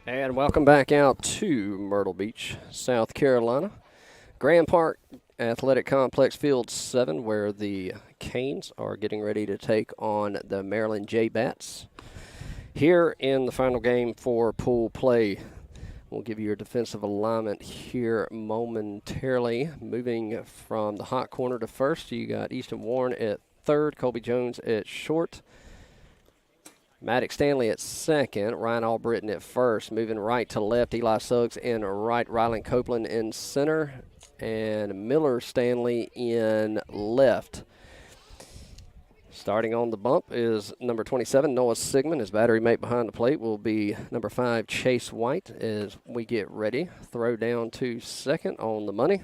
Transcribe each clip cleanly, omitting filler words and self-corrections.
And welcome back out to Myrtle Beach, South Carolina. Grand Park Athletic Complex Field 7, where the Canes are getting ready to take on the Maryland J-Bats. Here in the final game for pool play, we'll give you your defensive alignment here momentarily. Moving from the hot corner to first, you got Easton Warren at third, Colby Jones at short, Maddox Stanley at second, Ryan Albritton at first. Moving right to left, Eli Suggs in right, Rylan Copeland in center, and Miller Stanley in left. Starting on the bump is number 27, Noah Sigmund. His battery mate behind the plate will be number 5, Chase White, as we get ready. Throw down to second on the money.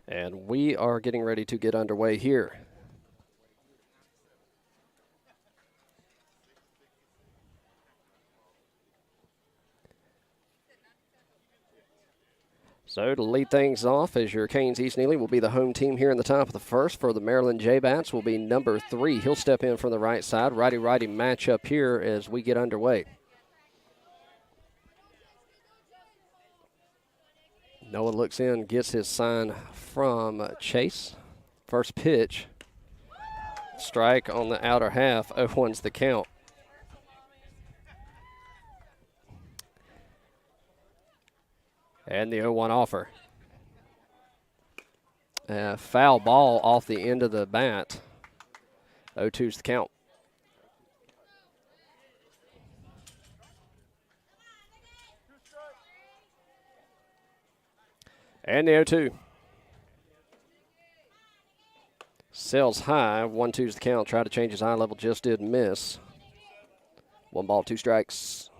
And we are getting ready to get underway here. So to lead things off, as your Canes East-Neely will be the home team here in the top of the first. For the Maryland J-Bats will be number 3. He'll step in from the right side. Righty-righty matchup here as we get underway. Noah looks in, gets his sign from Chase. First pitch, strike on the outer half, 0-1's the count. And the 0-1 offer. Foul ball off the end of the bat. 0-2's the count. And the 0-2. Sails high. 1-2's the count. Tried to change his eye level, just did miss. 1 ball, 2 strikes.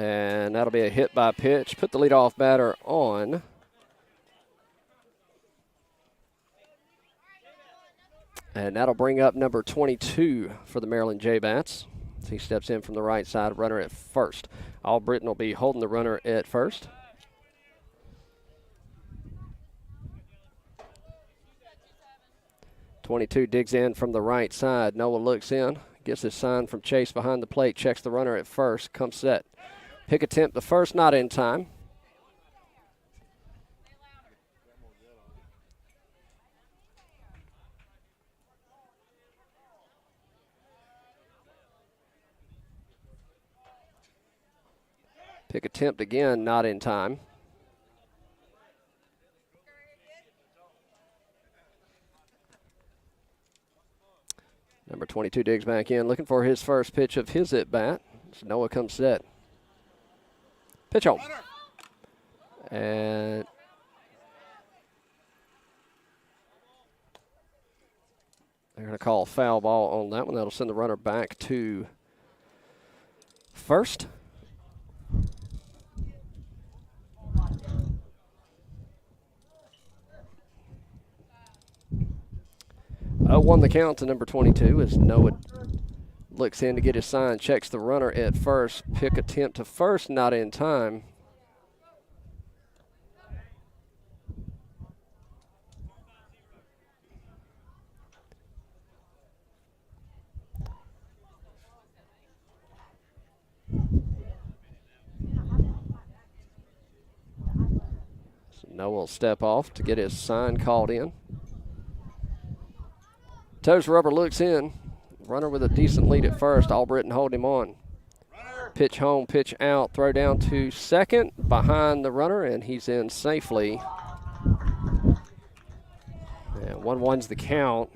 And that'll be a hit by pitch. Put the leadoff batter on. And that'll bring up number 22 for the Maryland J-Bats. He steps in from the right side, runner at first. Albritton will be holding the runner at first. .22 digs in from the right side. Noah looks in, gets his sign from Chase behind the plate, checks the runner at first, comes set. Pick attempt to first, not in time. Pick attempt again, not in time. Number 22 digs back in, looking for his first pitch of his at-bat. So Noah comes set. Pitch home. And they're going to call a foul ball on that one. That'll send the runner back to first. 0-1 the count to number 22 as Noah looks in to get his sign, checks the runner at first. Pick attempt to first, not in time. So Noah will step off to get his sign called in. Toes rubber looks in. Runner with a decent lead at first. Albritton holding him on. Pitch home, pitch out. Throw down to second behind the runner, and he's in safely. And 1-1's the count.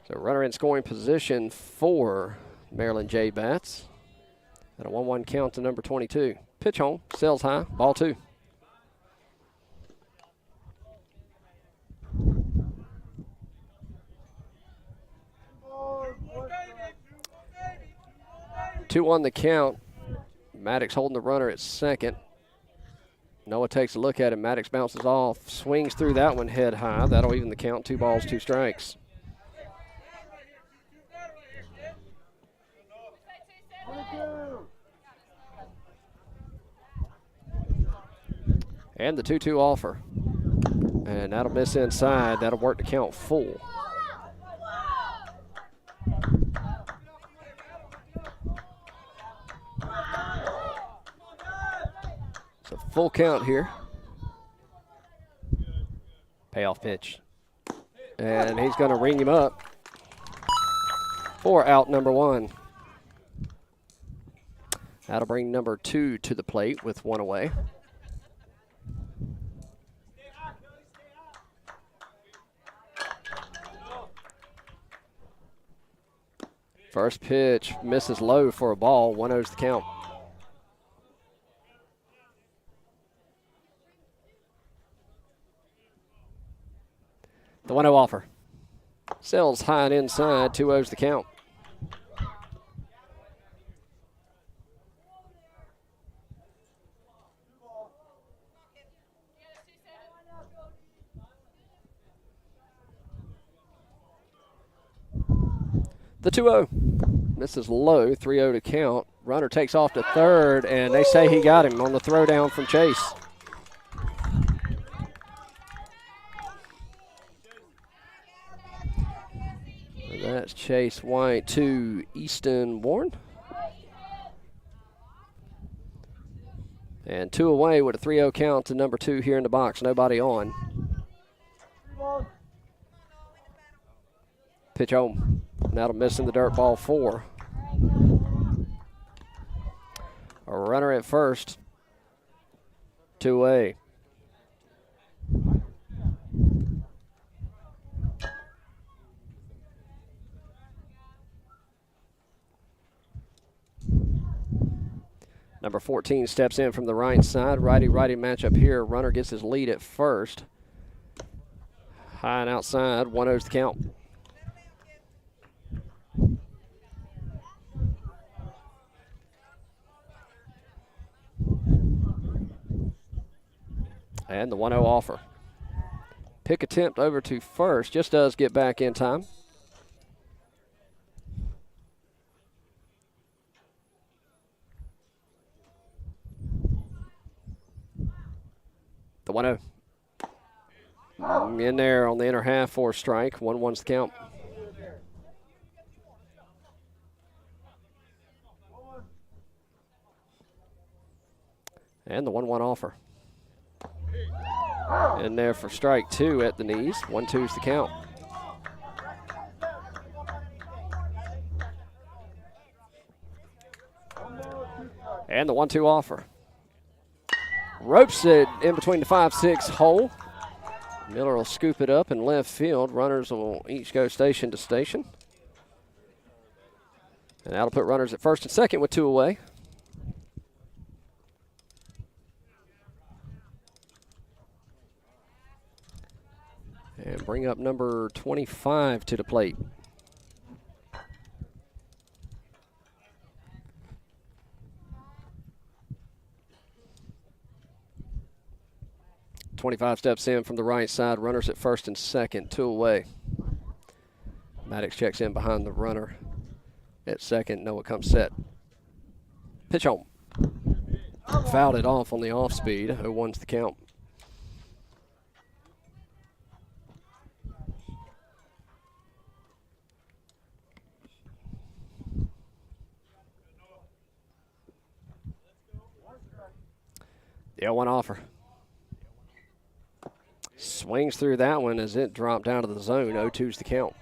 So runner in scoring position for Maryland J-Bats. And a 1-1 count to number 22. Pitch home, sails high, ball 2. Two on the count. Maddox holding the runner at second. Noah takes a look at it. Maddox bounces off, swings through that one head high. That'll even the count. 2 balls, 2 strikes. And the 2-2 offer. And that'll miss inside. That'll work to count full. It's a full count here. Payoff pitch. And he's going to ring him up for out number 1. That'll bring number 2 to the plate with 1 away. First pitch misses low for a ball. 1-0's the count. The 1-0 offer. Sails high and inside. 2-0's the count. The 2-0 misses low, 3-0 to count. Runner takes off to third, and they say he got him on the throwdown from Chase. And that's Chase White to Easton Warren. And 2 away with a 3-0 count to number 2 here in the box. Nobody on. Pitch home. That'll miss in the dirt, ball 4. A runner at first. 2 away. Number 14 steps in from the right side. Righty-righty matchup here. Runner gets his lead at first. High and outside. 1-0's the count. And the 1-0 offer. Pick attempt over to first. Just does get back in time. The 1-0. In there on the inner half for a strike. 1-1's the count. And the 1-1 offer. In there for strike 2 at the knees. 1-2's the count. And the 1-2 offer. Ropes it in between the 5-6 hole. Miller will scoop it up in left field. Runners will each go station to station. And that'll put runners at first and second with 2 away. And bring up number 25 to the plate. .25 steps in from the right side. Runners at first and second, 2 away. Maddox checks in behind the runner at second. Noah comes set. Pitch home. Fouled it off on the off speed. 0-1's the count. The 0-1 offer. Swings through that one as it dropped out of the zone. 0-2's the count.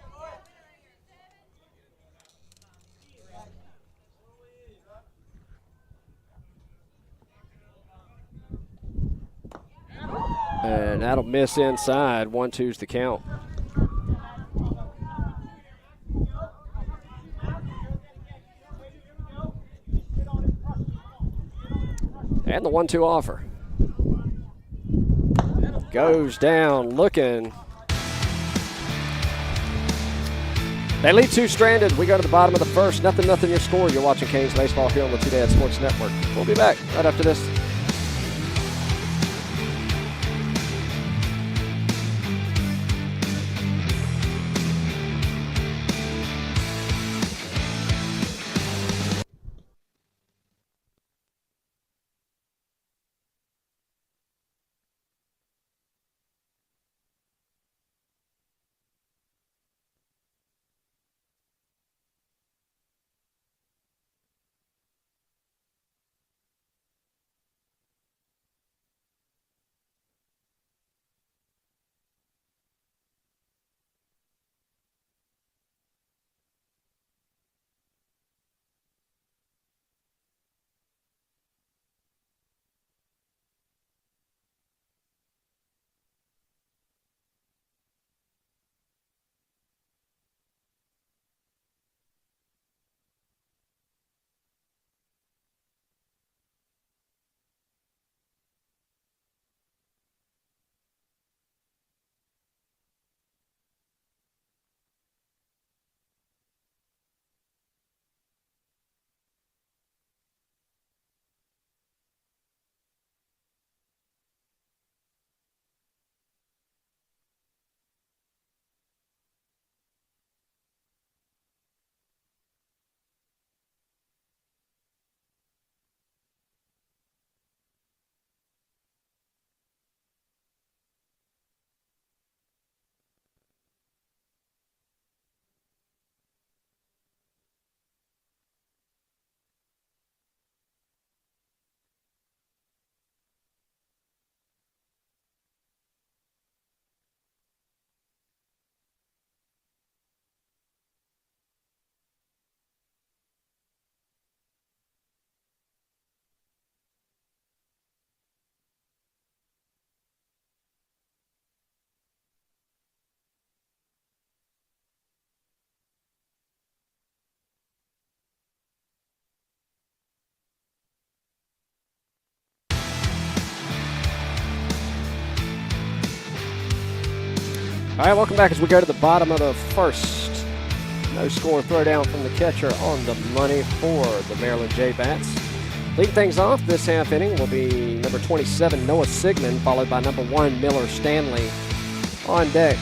And that'll miss inside. 1-2's the count. And the 1-2 offer. Goes down looking. They lead 2 stranded. We go to the bottom of the first. 0-0 your score. You're watching Canes Baseball here on the Two Dad Sports Network. We'll be back right after this. All right, welcome back as we go to the bottom of the first. No score throwdown from the catcher on the money for the Maryland J-Bats. Leading things off this half inning will be number 27, Noah Sigmund, followed by number 1, Miller Stanley on deck.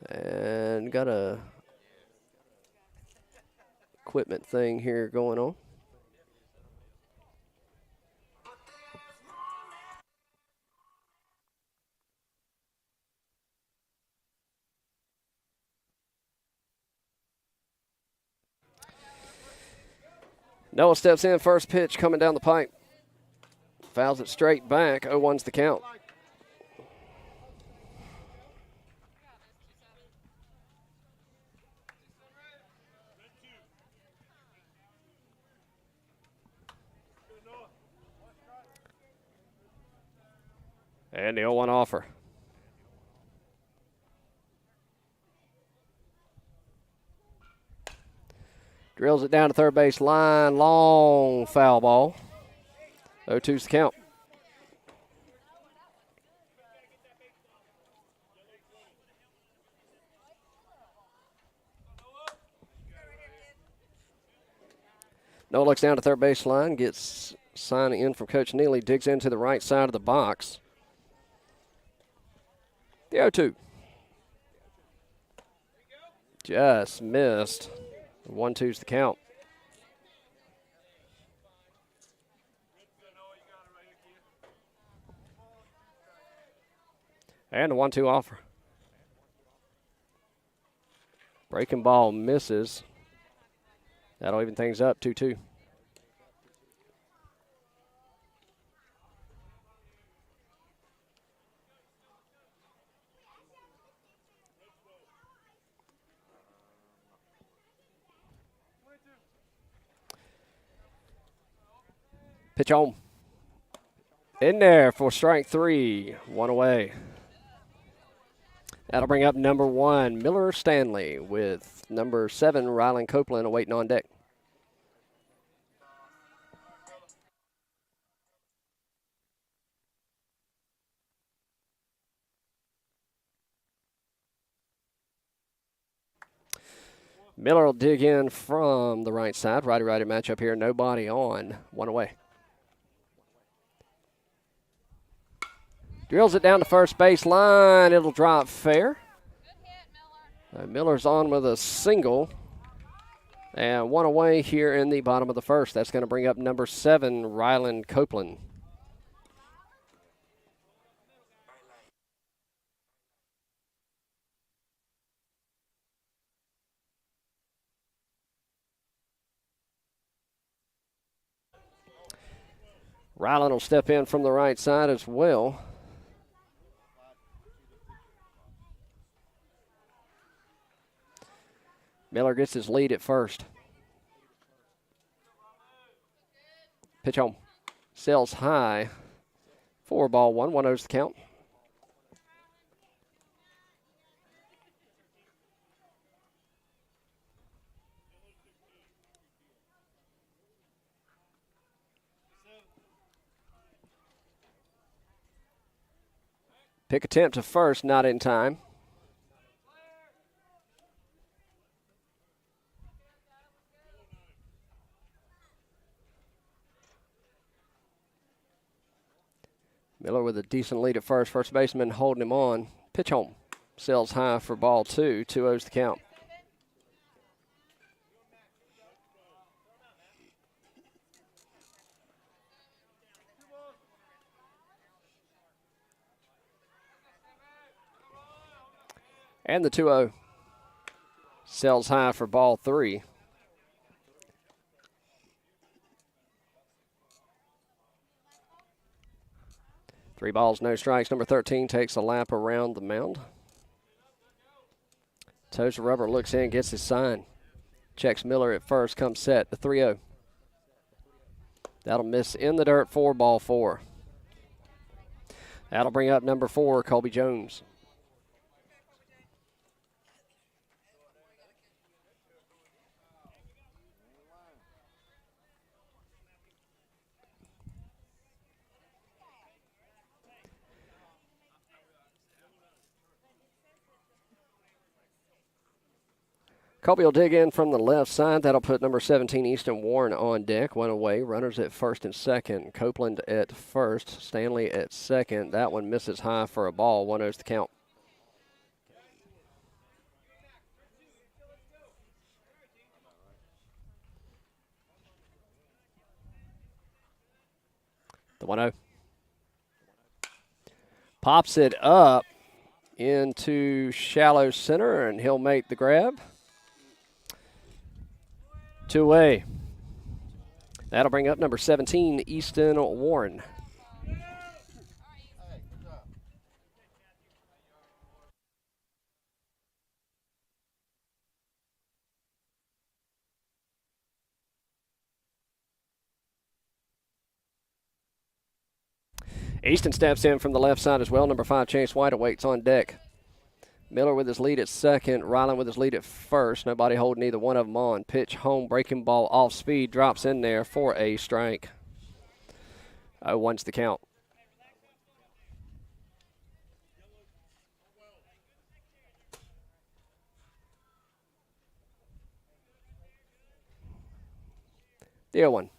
And got a equipment thing here going on. Noah steps in, first pitch coming down the pipe. Fouls it straight back, 0-1's the count. And the 0-1 offer. Drills it down to third base line, long foul ball. 0-2's the count. Noah looks down to third base line, gets sign in from Coach Neely, digs into the right side of the box. The 0-2. Just missed. 1-2's the count. And the 1-2 offer. Breaking ball misses. That'll even things up, 2-2. Pitch on. In there for strike 3. 1 away. That'll bring up number 1, Miller Stanley, with number 7, Rylan Copeland, awaiting on deck. Miller will dig in from the right side. Righty-righty matchup here. Nobody on. 1 away. Drills it down to first base line. It'll drop fair. Good hit, Miller. Miller's on with a single. And 1 away here in the bottom of the first. That's going to bring up number 7, Rylan Copeland. Rylan will step in from the right side as well. Miller gets his lead at first. Pitch home. Sails high. 4-1. 1-0's the count. Pick attempt to first, not in time. Miller with a decent lead at first. First baseman holding him on. Pitch home. Sails high for ball 2. 2-0's the count. And the 2-0. Sails high for ball 3. Three balls, no strikes. Number 13 takes a lap around the mound. Toes the rubber, looks in, gets his sign. Checks Miller at first, comes set. The 3-0. That'll miss in the dirt for ball 4. That'll bring up number 4, Colby Jones. Colby will dig in from the left side. That'll put number 17, Easton Warren, on deck. One away. Runners at first and second. Copeland at first. Stanley at second. That one misses high for a ball. 1-0's the count. The 1-0. Pops it up into shallow center, and he'll make the grab. 2 away. That'll bring up number 17, Easton Warren. Easton steps in from the left side as well. Number 5, Chase White, awaits on deck. Miller with his lead at second. Ryland with his lead at first. Nobody holding either one of them on. Pitch home, breaking ball off speed. Drops in there for a strike. 0-1's the count. The 0-1.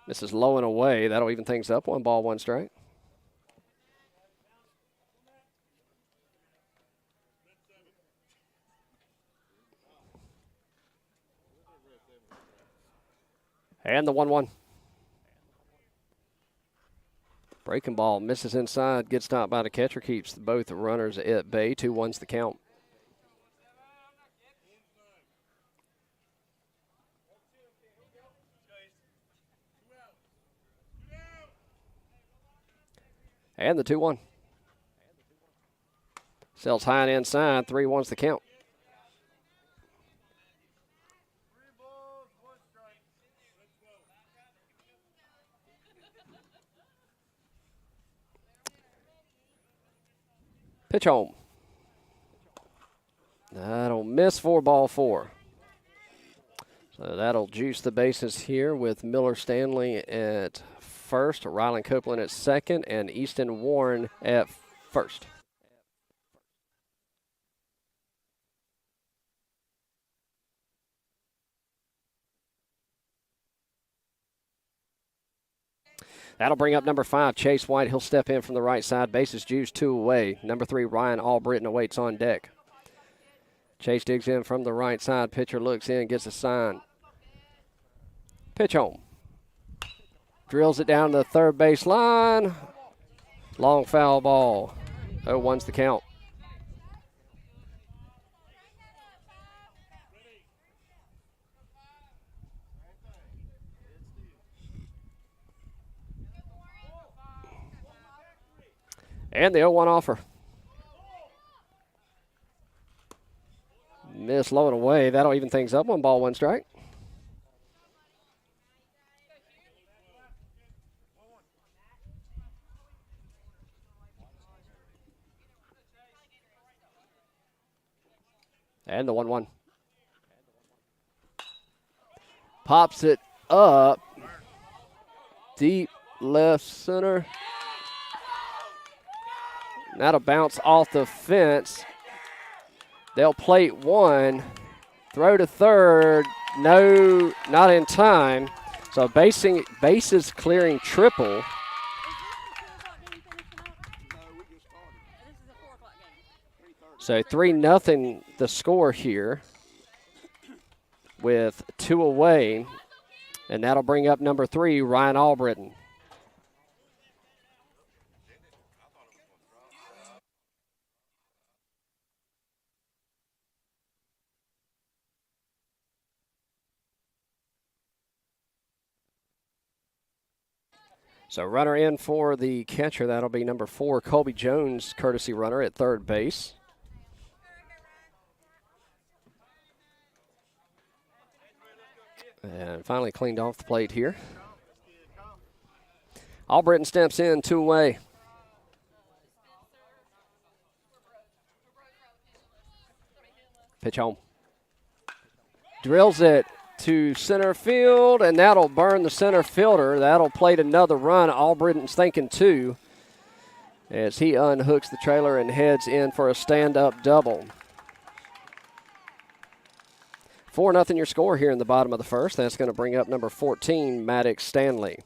This is low and away. That'll even things up. 1 ball, 1 strike. And the 1-1. Breaking ball misses inside. Gets stopped by the catcher. Keeps both runners at bay. 2-1's the count. And the 2-1. Sells high and inside. 3-1's the count. Pitch home. That'll miss for ball 4. So that'll juice the bases here with Miller Stanley at first, Ryland Copeland at second, and Easton Warren at first. That'll bring up number 5, Chase White. He'll step in from the right side. Bases juiced, 2 away. Number 3, Ryan Albritton awaits on deck. Chase digs in from the right side. Pitcher looks in, gets a sign. Pitch home. Drills it down to the third base line. Long foul ball. 0-1's the count. And the 0-1 offer. Miss low and away. That'll even things up. 1 ball, 1 strike. And the 1-1. Pops it up. Deep left center. That'll bounce off the fence. They'll plate 1. Throw to third. No, not in time. So bases clearing triple. So 3-0 the score here with 2 away. And that'll bring up number 3, Ryan Albritton. So runner in for the catcher. That'll be number 4, Colby Jones, courtesy runner at third base. And finally cleaned off the plate here. Albritton steps in, 2 away. Pitch home. Drills it to center field, and that'll burn the center fielder. That'll plate another run. Albritton's thinking 2 as he unhooks the trailer and heads in for a stand-up double. 4-0 your score here in the bottom of the first. That's going to bring up number 14, Maddox Stanley.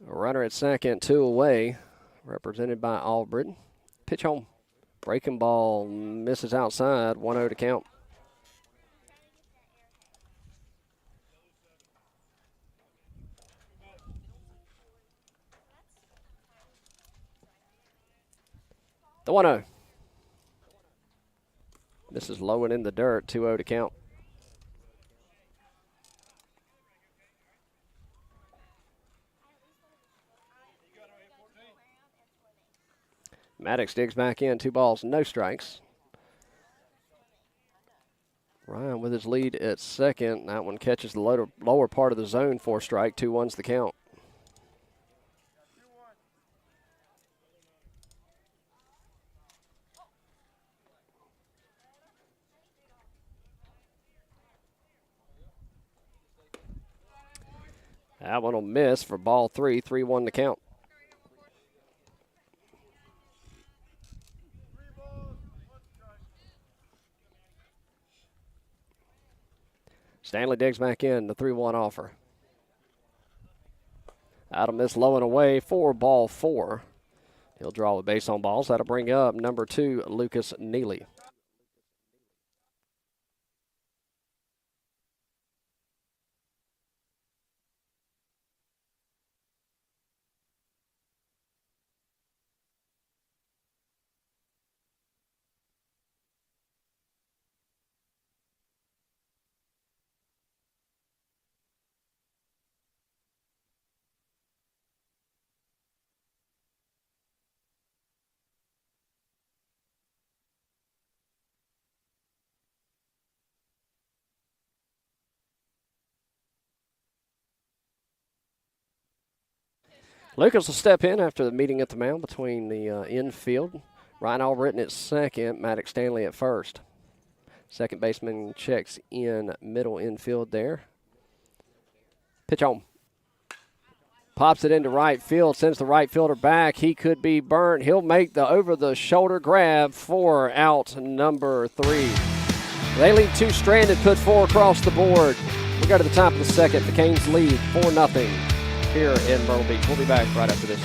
A runner at second, 2 away, represented by Albritton. Pitch home. Breaking ball misses outside, 1-0 to count. The 1-0. This is low and in the dirt, 2-0 to count. Maddox digs back in, 2 balls, no strikes. Ryan with his lead at second. That one catches the lower part of the zone for strike. 2-1's the count. That one will miss for ball 3, 3-1 to count. Stanley digs back in, the 3-1 offer. Out of miss low and away for ball 4. He'll draw the base on balls. That'll bring up number 2, Lucas Neely. Lucas will step in after the meeting at the mound between the infield. Ryan Albritton at second, Maddox Stanley at first. Second baseman checks in middle infield there. Pitch on. Pops it into right field, sends the right fielder back. He could be burnt. He'll make the over-the-shoulder grab for out number 3. They lead 2 stranded, put 4 across the board. We go to the top of the second. The Canes lead 4-0 here in Myrtle Beach. We'll be back right after this.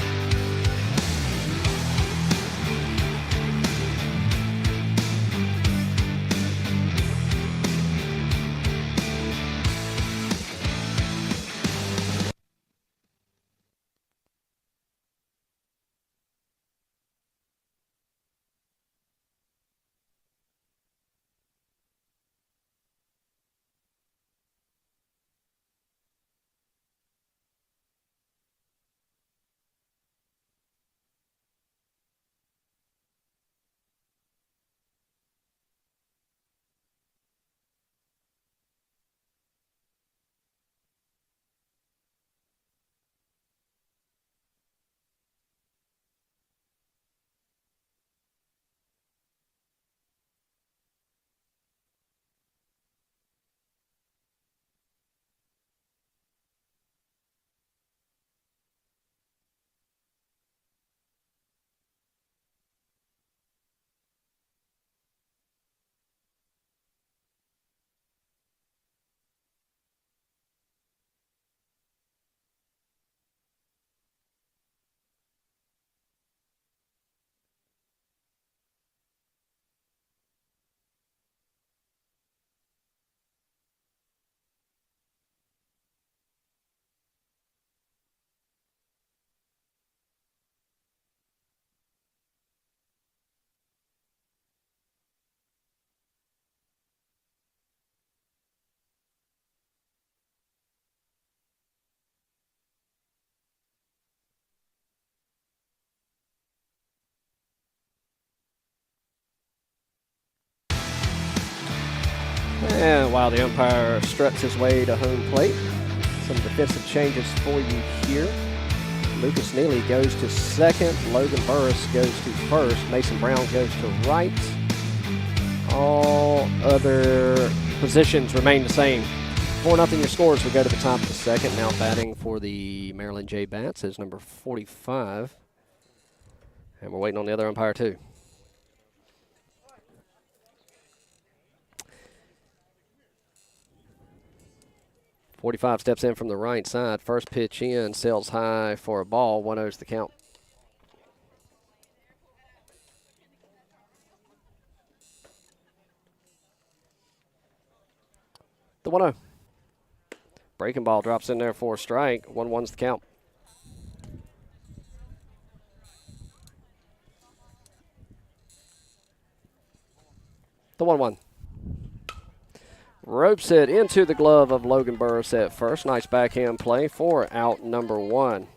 And while the umpire struts his way to home plate, some defensive changes for you here. East-Neely goes to second. Logan Burris goes to first. Mason Brown goes to right. All other positions remain the same. 4-0 your scores. We go to the top of the second. Now batting for the Maryland J Bats is number 45. And we're waiting on the other umpire, too. .45 steps in from the right side. First pitch in, sails high for a ball. 1-0's the count. The 1-0. Breaking ball drops in there for a strike. 1-1's the count. The 1-1. Ropes it into the glove of Logan Burris at first. Nice backhand play for out number 1.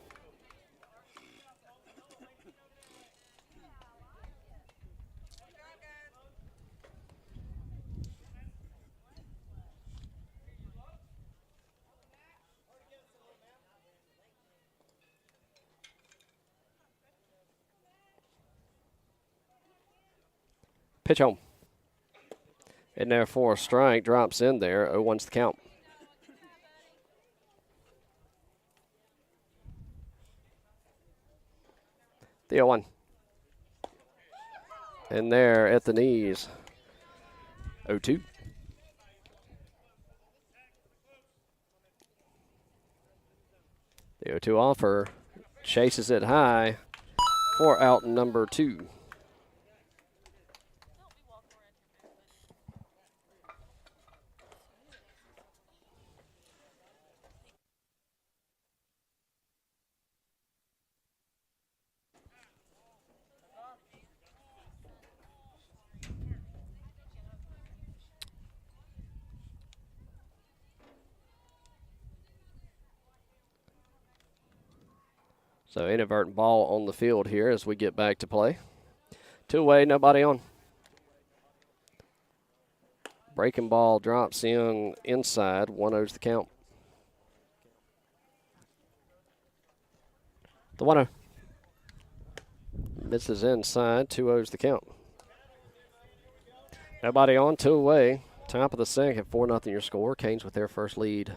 Pitch home. In there for a strike. Drops in there. 0-1's the count. The 0-1. In there at the knees. 0-2. The 0-2 offer. Chases it high for out number 2. So inadvertent ball on the field here as we get back to play. 2 away, nobody on. Breaking ball drops in inside. 1-0's the count. The 1-0. Misses inside. 2-0's the count. Nobody on. 2 away. Top of the second. 4-0 your score. Canes with their first lead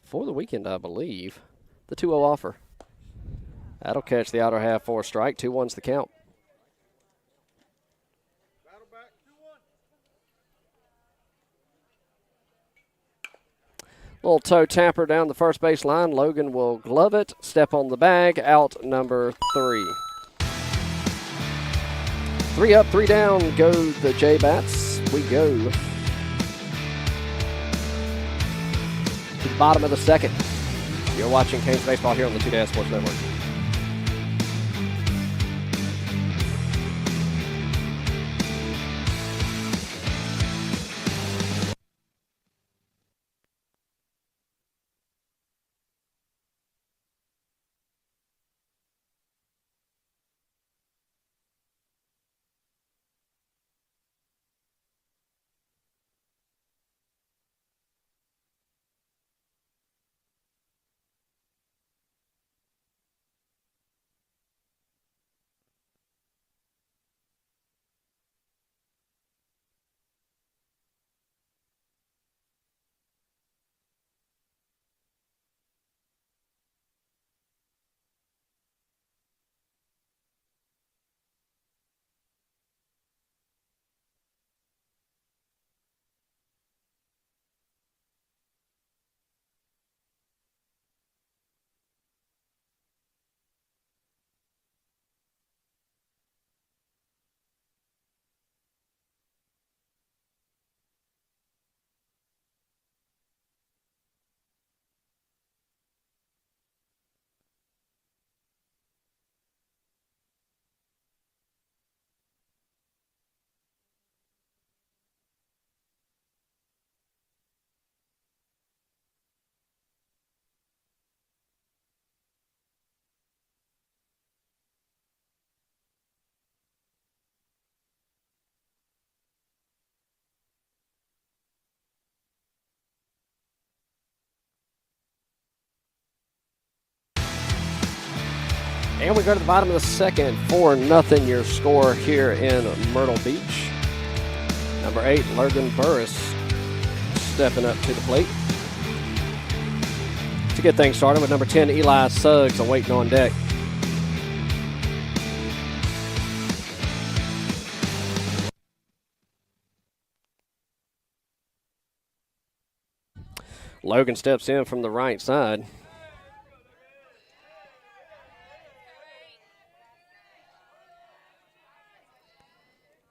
for the weekend, I believe. The 2-0 offer. That'll catch the outer half for a strike. 2-1's the count. Little toe tapper down the first base line. Logan will glove it. Step on the bag. Out number 3. 3 up, 3 down go the J-Bats. We go to the bottom of the second. You're watching Canes Baseball here on the 2 Sports Network. And we go to the bottom of the second, 4-0 your score here in Myrtle Beach. Number 8, Lurgan Burris stepping up to the plate to get things started with number 10, Eli Suggs, awaiting on deck. Logan steps in from the right side.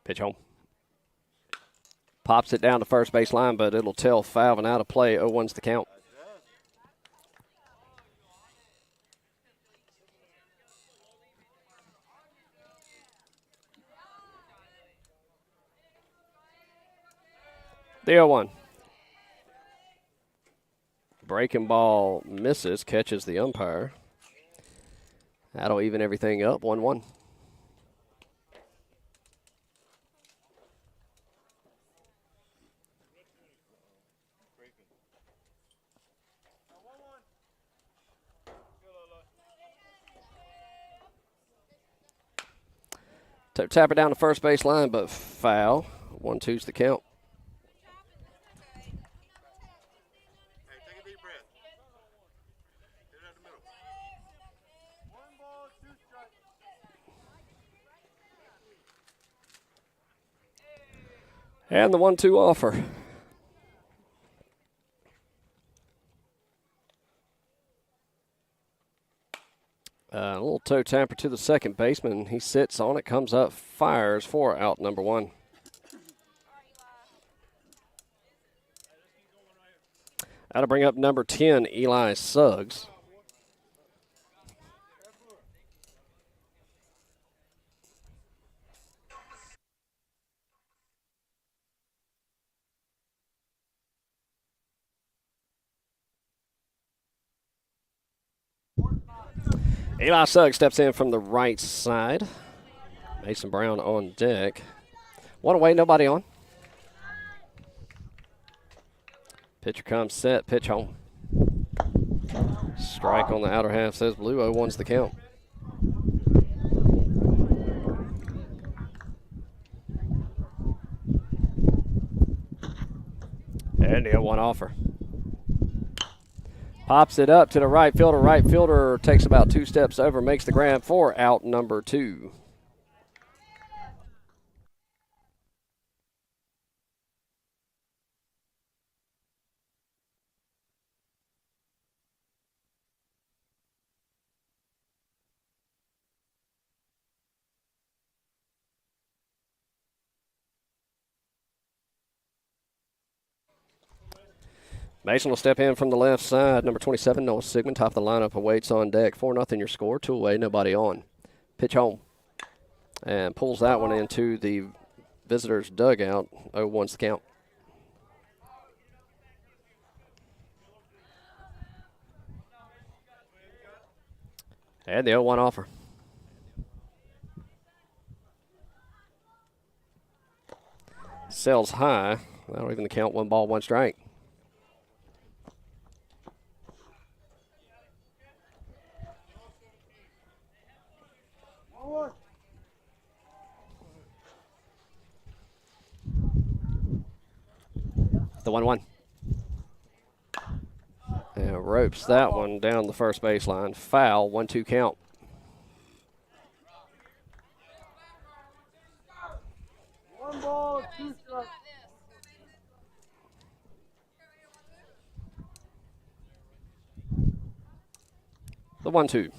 Pitch home. Pops it down to first base line, but it'll tell foul and out of play. 0-1's the count. The 0-1. Breaking ball misses, catches the umpire. That'll even everything up, 1-1. Tapper down the first base line, but foul. 1-2's the count. And the 1-2 offer. A little toe tapper to the second baseman. He sits on it, comes up, fires for out number 1. That'll bring up number 10, Eli Suggs. Eli Suggs steps in from the right side. Mason Brown on deck. One away, nobody on. Pitcher comes set, pitch home. Strike on the outer half, says blue. 0-1's the count. And the 0-1 offer. Pops it up to the right fielder. Right fielder takes about 2 steps over, makes the grab for out number 2. Mason will step in from the left side. Number 27, Noah Sigmund, top of the lineup, awaits on deck. 4-0 your score. 2 away, nobody on. Pitch home. And pulls that one into the visitors' dugout. 0-1's the count. And the 0-1 offer. Sells high. That'll even the count. 1 ball, 1 strike. The 1-1. And ropes that one down the first baseline. Foul, 1-2 count. One ball, 2 strikes. The 1-2.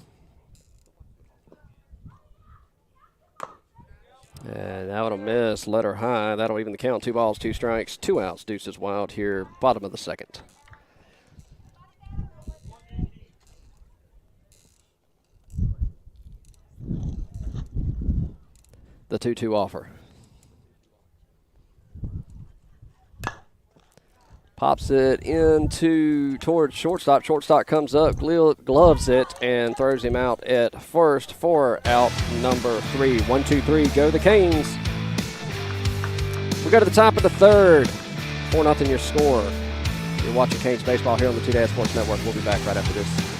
And that'll miss, let her high. That'll even the count. 2 balls, 2 strikes, 2 outs. Deuces Wild here, bottom of the second. The 2-2 offer. Pops it into towards shortstop. Shortstop comes up, gloves it, and throws him out at first for out number 3. 1-2-3, go the Canes. We go to the top of the third. 4-0 your score. You're watching Canes baseball here on the Two Dad Sports Network. We'll be back right after this.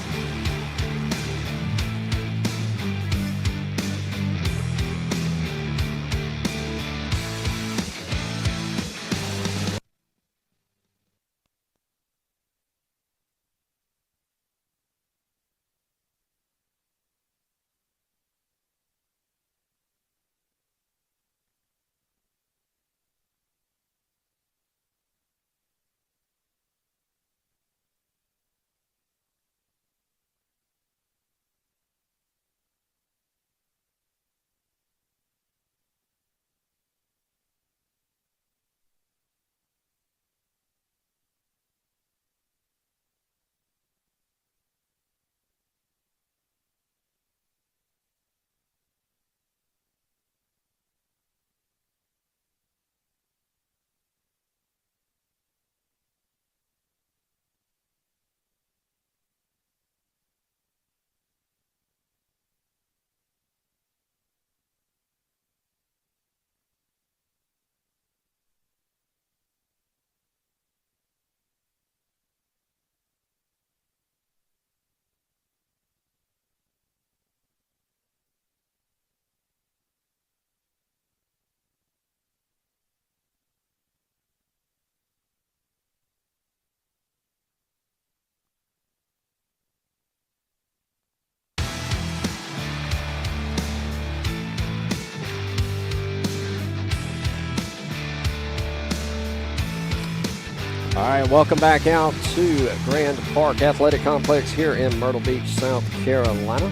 All right, welcome back out to Grand Park Athletic Complex here in Myrtle Beach, South Carolina.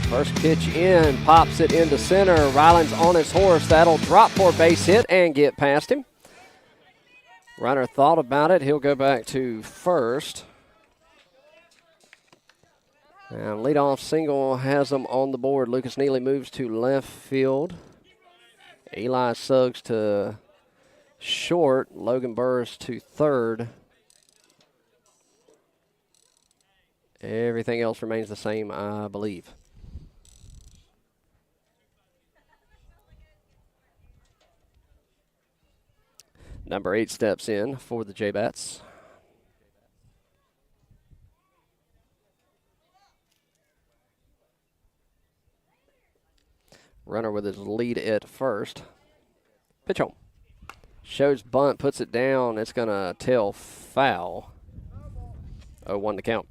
First pitch in, pops it into center. Ryland's on his horse. That'll drop for a base hit and get past him. Runner thought about it. He'll go back to first. And leadoff single has him on the board. Lucas Neely moves to left field. Eli Suggs to short. Logan Burris to third. Everything else remains the same, I believe. Number 8 steps in for the J-Bats. Runner with his lead at first. Pitch home. Shows bunt, puts it down. It's going to tail foul. 0-1 to count.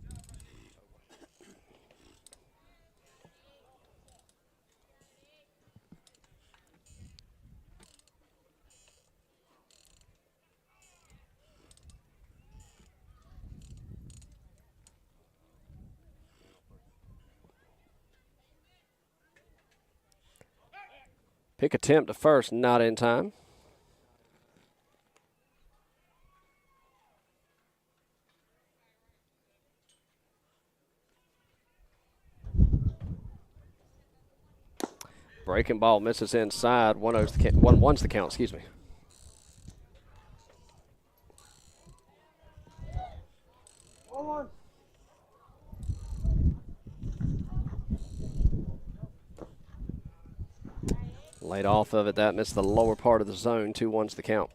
Pick attempt to first, not in time. Breaking ball misses inside. 1-1's the count, excuse me. Laid off of it. That missed the lower part of the zone. 2-1's the count.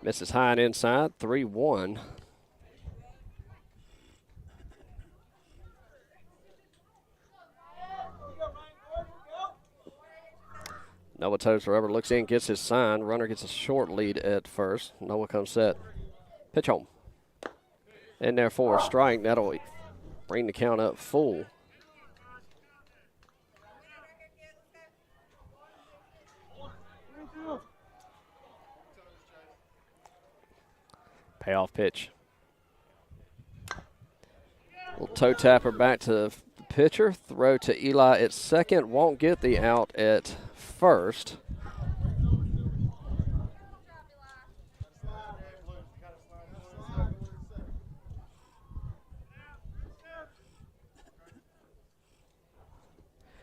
Misses high and inside. 3-1. Noah toes the rubber, looks in, gets his sign. Runner gets a short lead at first. Noah comes set. Pitch home. In there for a strike. That'll bring the count up full. Payoff pitch. Little toe tapper back to the pitcher. Throw to Eli at second. Won't get the out at first.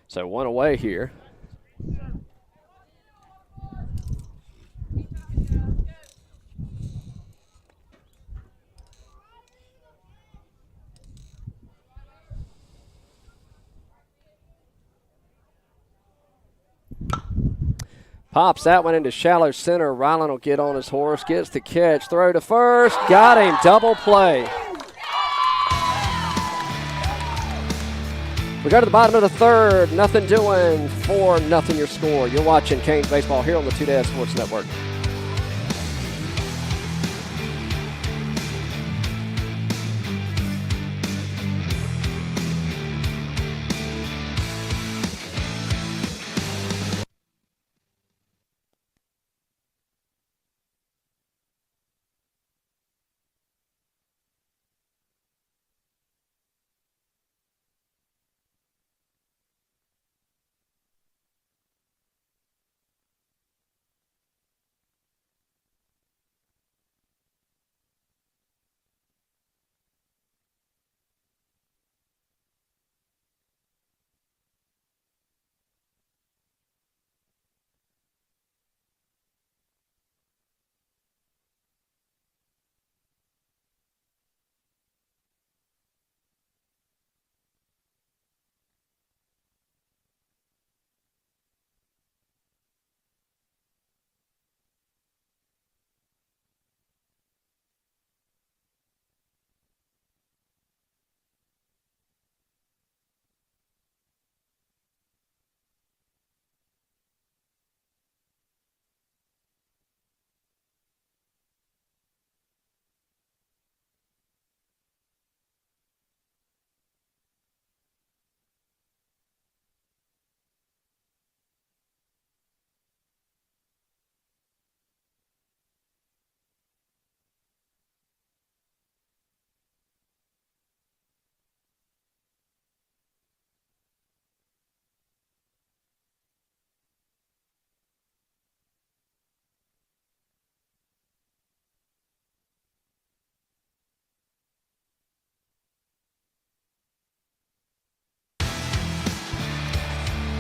So one away here. Pops that one into shallow center. Ryland will get on his horse, gets the catch, throw to first, got him, double play. We go to the bottom of the third, nothing doing, 4-0 your score. You're watching Canes Baseball here on the 2 Sports Network.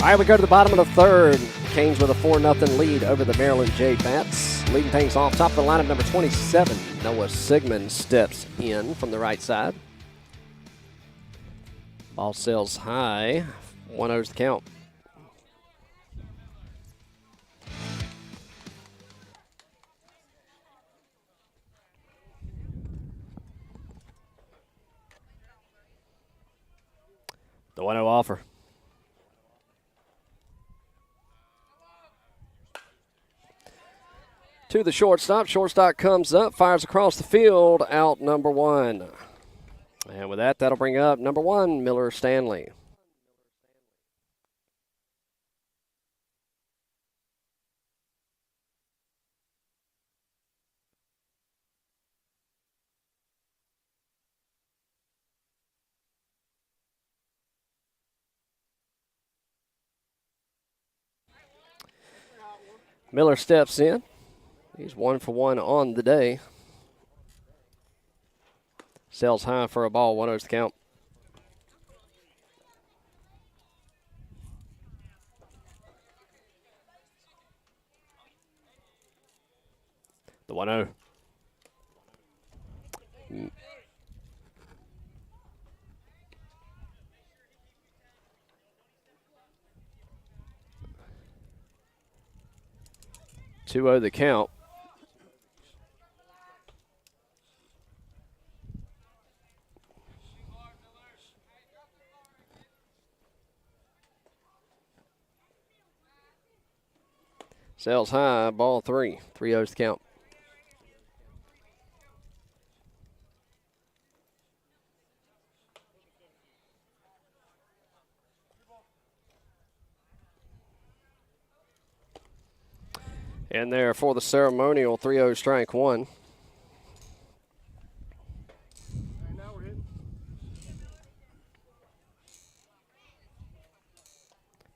All right, we go to the bottom of the third. Canes with a 4-0 lead over the Maryland J Bats. Leading things off, top of the lineup, number 27, Noah Sigmund steps in from the right side. Ball sails high. 1-0's the count. The 1-0 offer. To the shortstop. Shortstop comes up, fires across the field, out number 1. And with that, that'll bring up number 1, Miller Stanley. Miller steps in. He's 1 for 1 on the day. Sails high for a ball. 1-0's the count. The 1-0. 2-0 the count. Sails high, ball 3. 3-0's the count. And there for the ceremonial, 3-0 strike 1.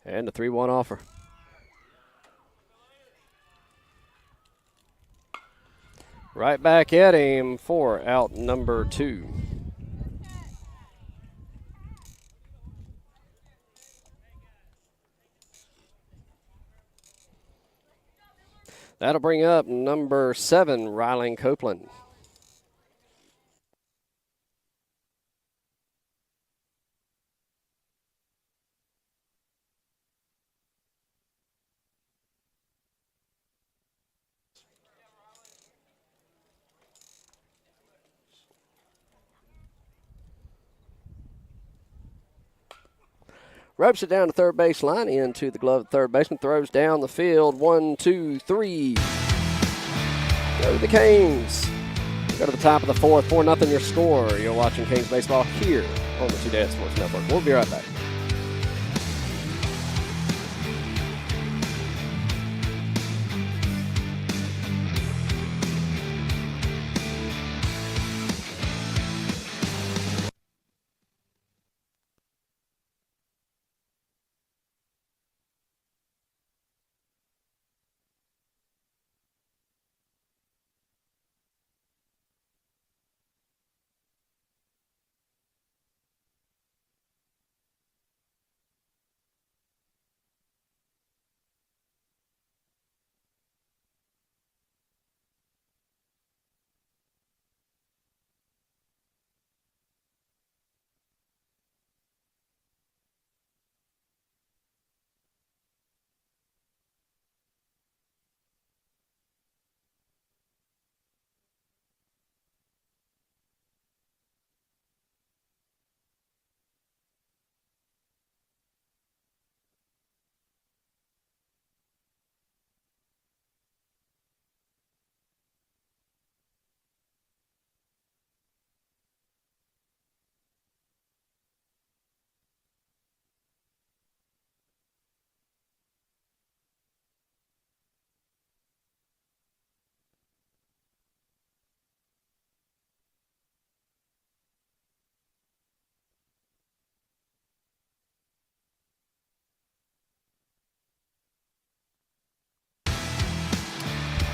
And the 3-1 offer. Right back at him for out number 2. That'll bring up number 7, Rylan Copeland. Ropes it down to third base line, into the glove of third baseman, throws down the field. 1, 2, 3. Go the Canes. Go to the top of the fourth. 4-0 your score. You're watching Canes baseball here on the Two Dad Sports Network. We'll be right back.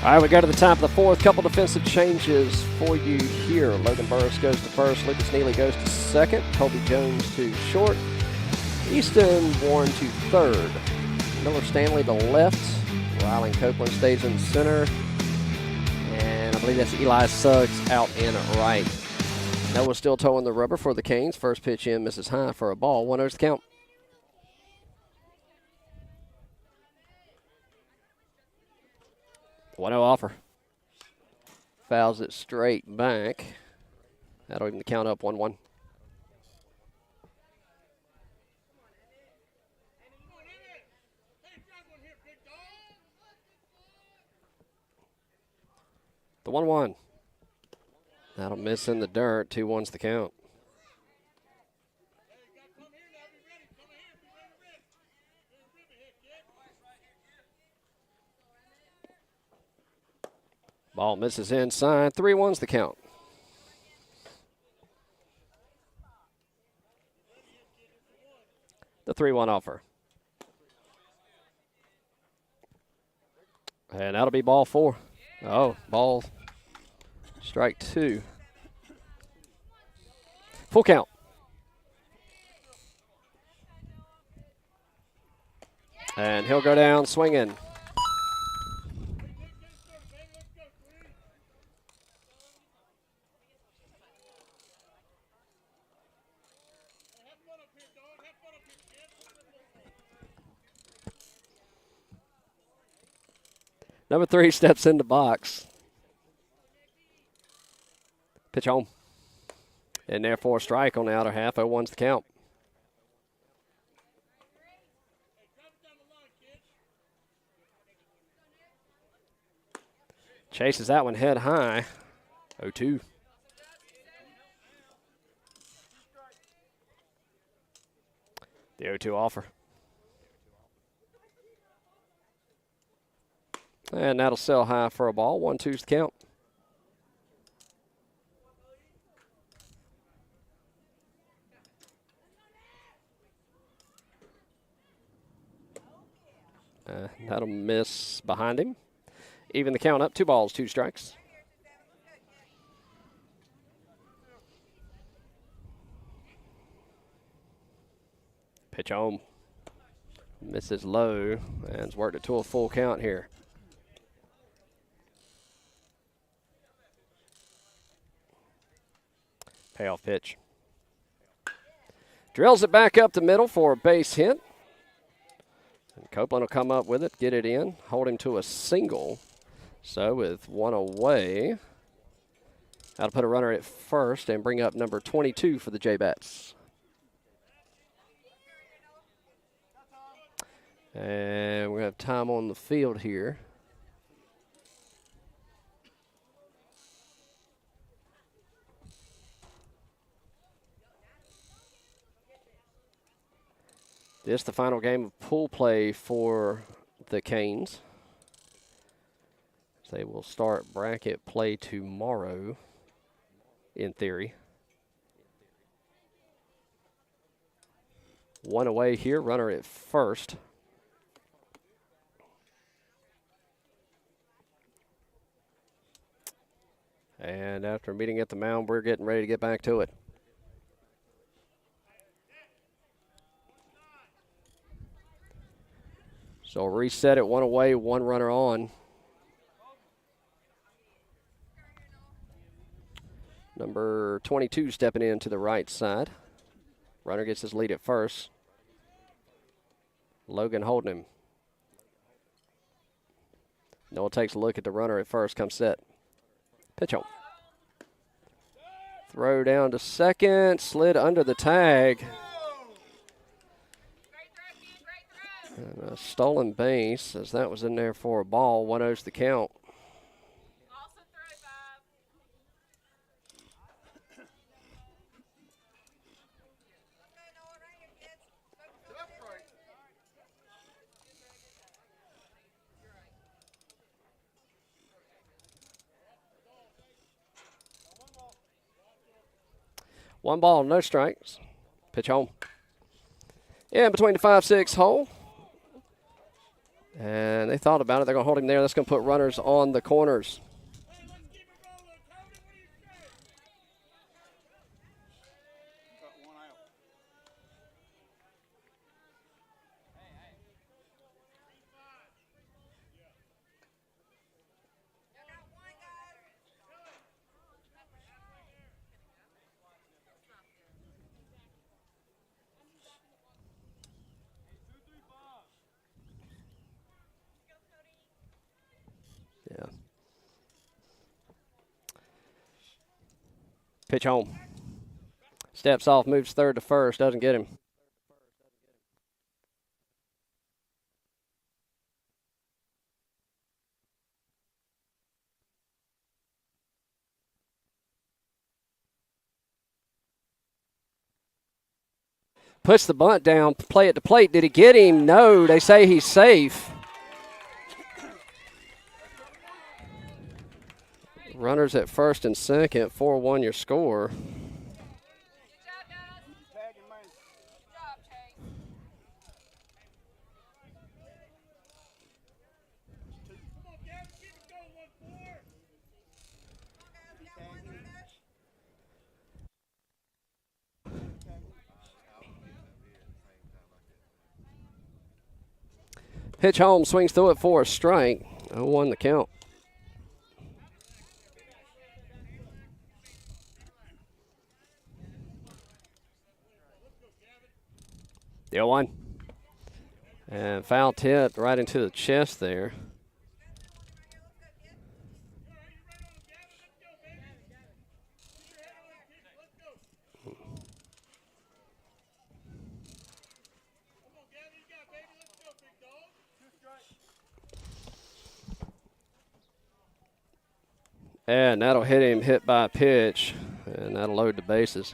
All right, we go to the top of the fourth. Couple defensive changes for you here. Logan Burris goes to first. Lucas Neely goes to second. Colby Jones to short. Easton Warren to third. Miller Stanley to left. Rylan Copeland stays in center. And I believe that's Eli Suggs out in right. Noah still towing the rubber for the Canes. First pitch in, misses high for a ball. 1-0 the count. 1-0 offer. Fouls it straight back. That'll even count up 1-1. The 1-1. That'll miss in the dirt. 2-1's the count. Ball misses inside. 3-1's the count. The 3-1 offer. And that'll be ball 4. Oh, ball strike 2. Full count. And he'll go down swinging. Number 3 steps in the box. Pitch home. And therefore a strike on the outer half. 0-1's the count. Chases that one head high. 0-2. The 0-2 offer. And that'll sell high for a ball. 1-2's the count. That'll miss behind him. Even the count up. 2 balls, 2 strikes. Pitch home. Misses low and has worked it to a full count here. Payoff pitch. Drills it back up the middle for a base hit. And Copeland will come up with it, get it in, hold him to a single. So with 1 away, that'll put a runner at first and bring up number 22 for the J-Bats. And we're going to have time on the field here. This is the final game of pool play for the Canes. They will start bracket play tomorrow, in theory. 1 away here, runner at first. And after meeting at the mound, we're getting ready to get back to it. So reset it, 1 away, 1 runner on. Number 22 stepping in to the right side. Runner gets his lead at first. Logan holding him. Noah takes a look at the runner at first, comes set. Pitch home. Throw down to second, slid under the tag. And a stolen base, as that was in there for a ball. 1-0's the count. One ball, no strikes. Pitch home. In between the 5-6 hole. And they thought about it. They're going to hold him there. That's going to put runners on the corners. Pitch home. Steps off, moves third to first, doesn't get him. Puts the bunt down, play at the plate. Did he get him? No, they say he's safe. Runners at first and second, 4-1 your score. Pitch home, swings through it for a strike. 0-1 the count. The 0-1. And foul tip right into the chest there. And that'll hit him, hit by a pitch, and that'll load the bases.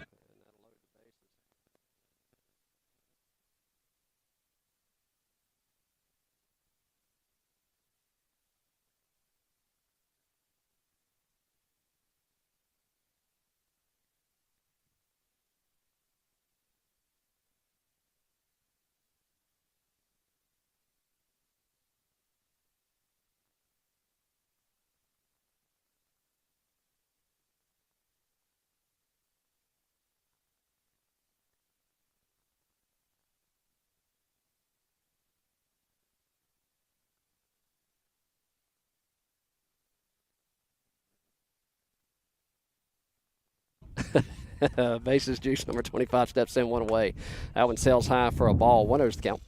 Bases juice, number 25, steps in, one away. That one sails high for a ball. 1-0's the count.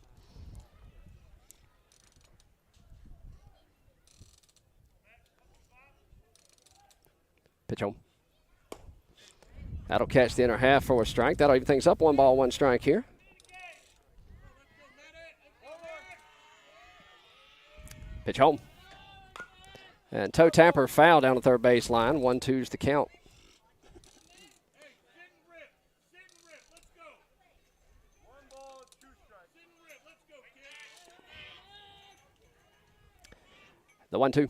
Pitch home. That'll catch the inner half for a strike. That'll even things up. 1 ball, 1 strike here. Pitch home. And toe tapper foul down the third base line. 1-2's the count. The 1-2.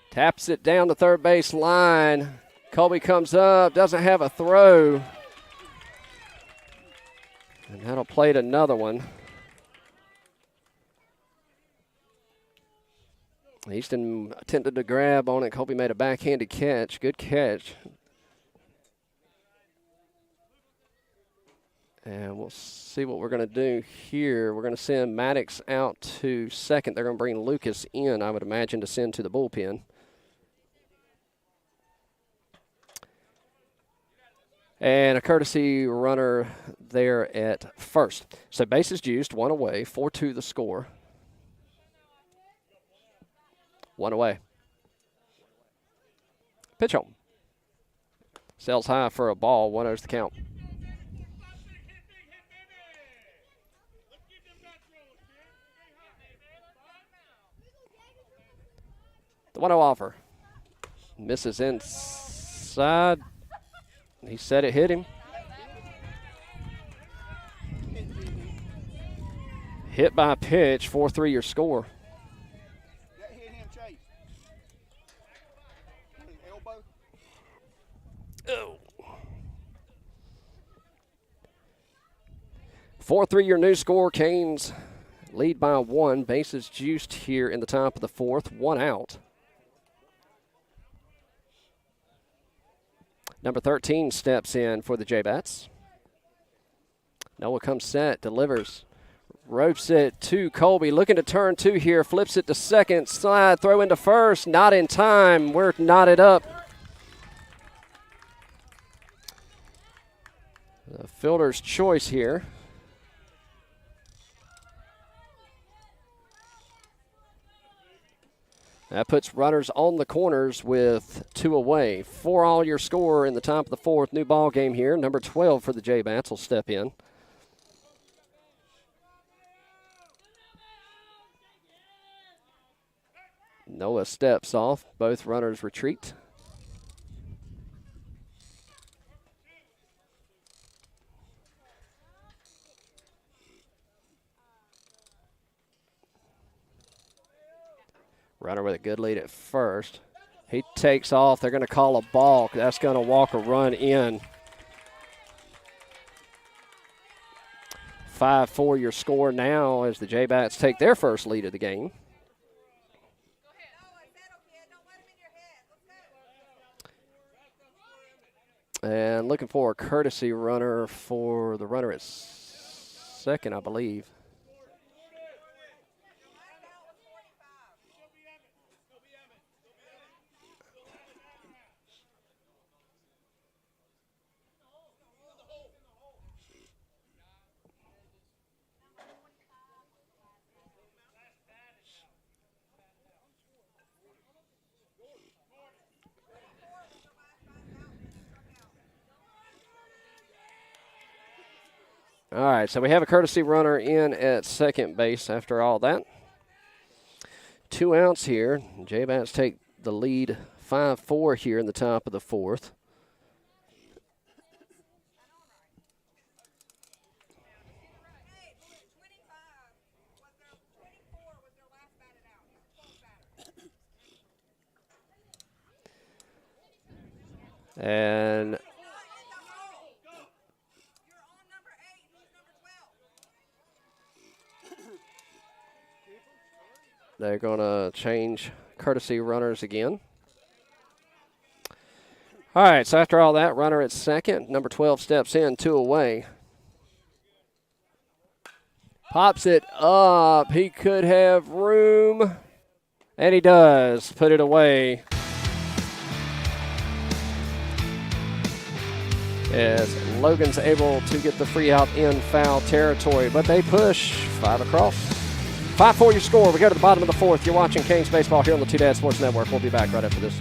Taps it down the third base line. Colby comes up, doesn't have a throw. And that'll plate another one. Easton attempted to grab on it. Colby made a backhanded catch. Good catch. And we'll see what we're going to do here. We're going to send Maddox out to second. They're going to bring Lucas in, I would imagine, to send to the bullpen. And a courtesy runner there at first. So bases juiced, 1 away, 4-2 the score. 1 away. Pitch home. Sails high for a ball. 1-0's the count. The 1-0 offer. Misses inside. He said it hit him. Hit by a pitch, 4-3 your score. That hit him, Chase. Elbow. Oh. 4-3 your new score. Canes lead by 1. Bases juiced here in the top of the 4th. 1 out. Number 13 steps in for the J-Bats. Noah comes set, delivers, ropes it to Colby, looking to turn 2 here, flips it to second, slide, throw into first, not in time. We're knotted up. The fielder's choice here. That puts runners on the corners with 2 away. 4 all your score in the top of the 4th. New ball game here. Number 12 for the J-Bats will step in. Noah steps off. Both runners retreat. Runner with a good lead at first. He takes off. They're going to call a balk. That's going to walk a run in. 5-4 your score now as the J-Bats take their first lead of the game. And looking for a courtesy runner for the runner at second, I believe. All right, so we have a courtesy runner in at second base after all that. 2 outs here. J-Bats take the lead 5-4 here in the top of the 4th. And they're going to change courtesy runners again. All right, so after all that, runner at second. Number 12 steps in, 2 away. Pops it up. He could have room. And he does. Put it away. As Logan's able to get the free out in foul territory. But they push 5 across. 5-4 your score. We go to the bottom of the 4th. You're watching Canes Baseball here on the Two Dad Sports Network. We'll be back right after this.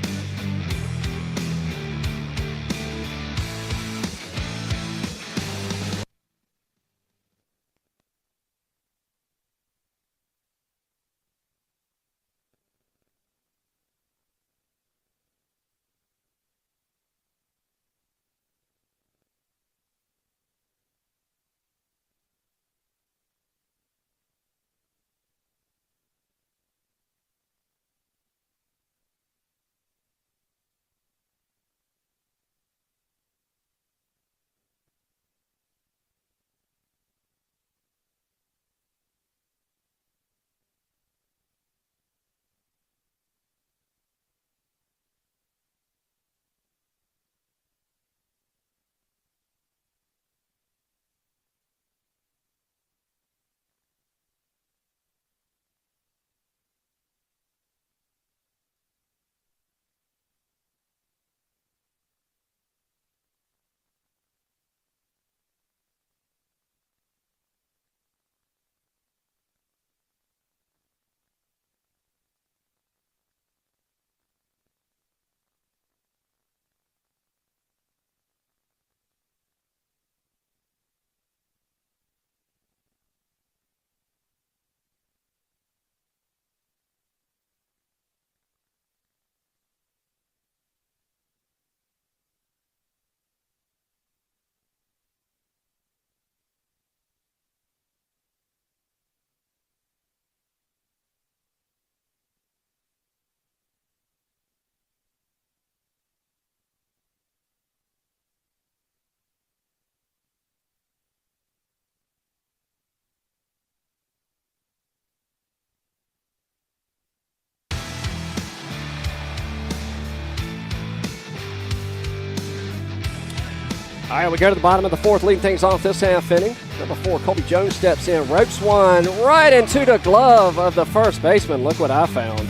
All right, we go to the bottom of the 4th, leading things off this half inning. Number 4, Colby Jones steps in, ropes one right into the glove of the first baseman. Look what I found.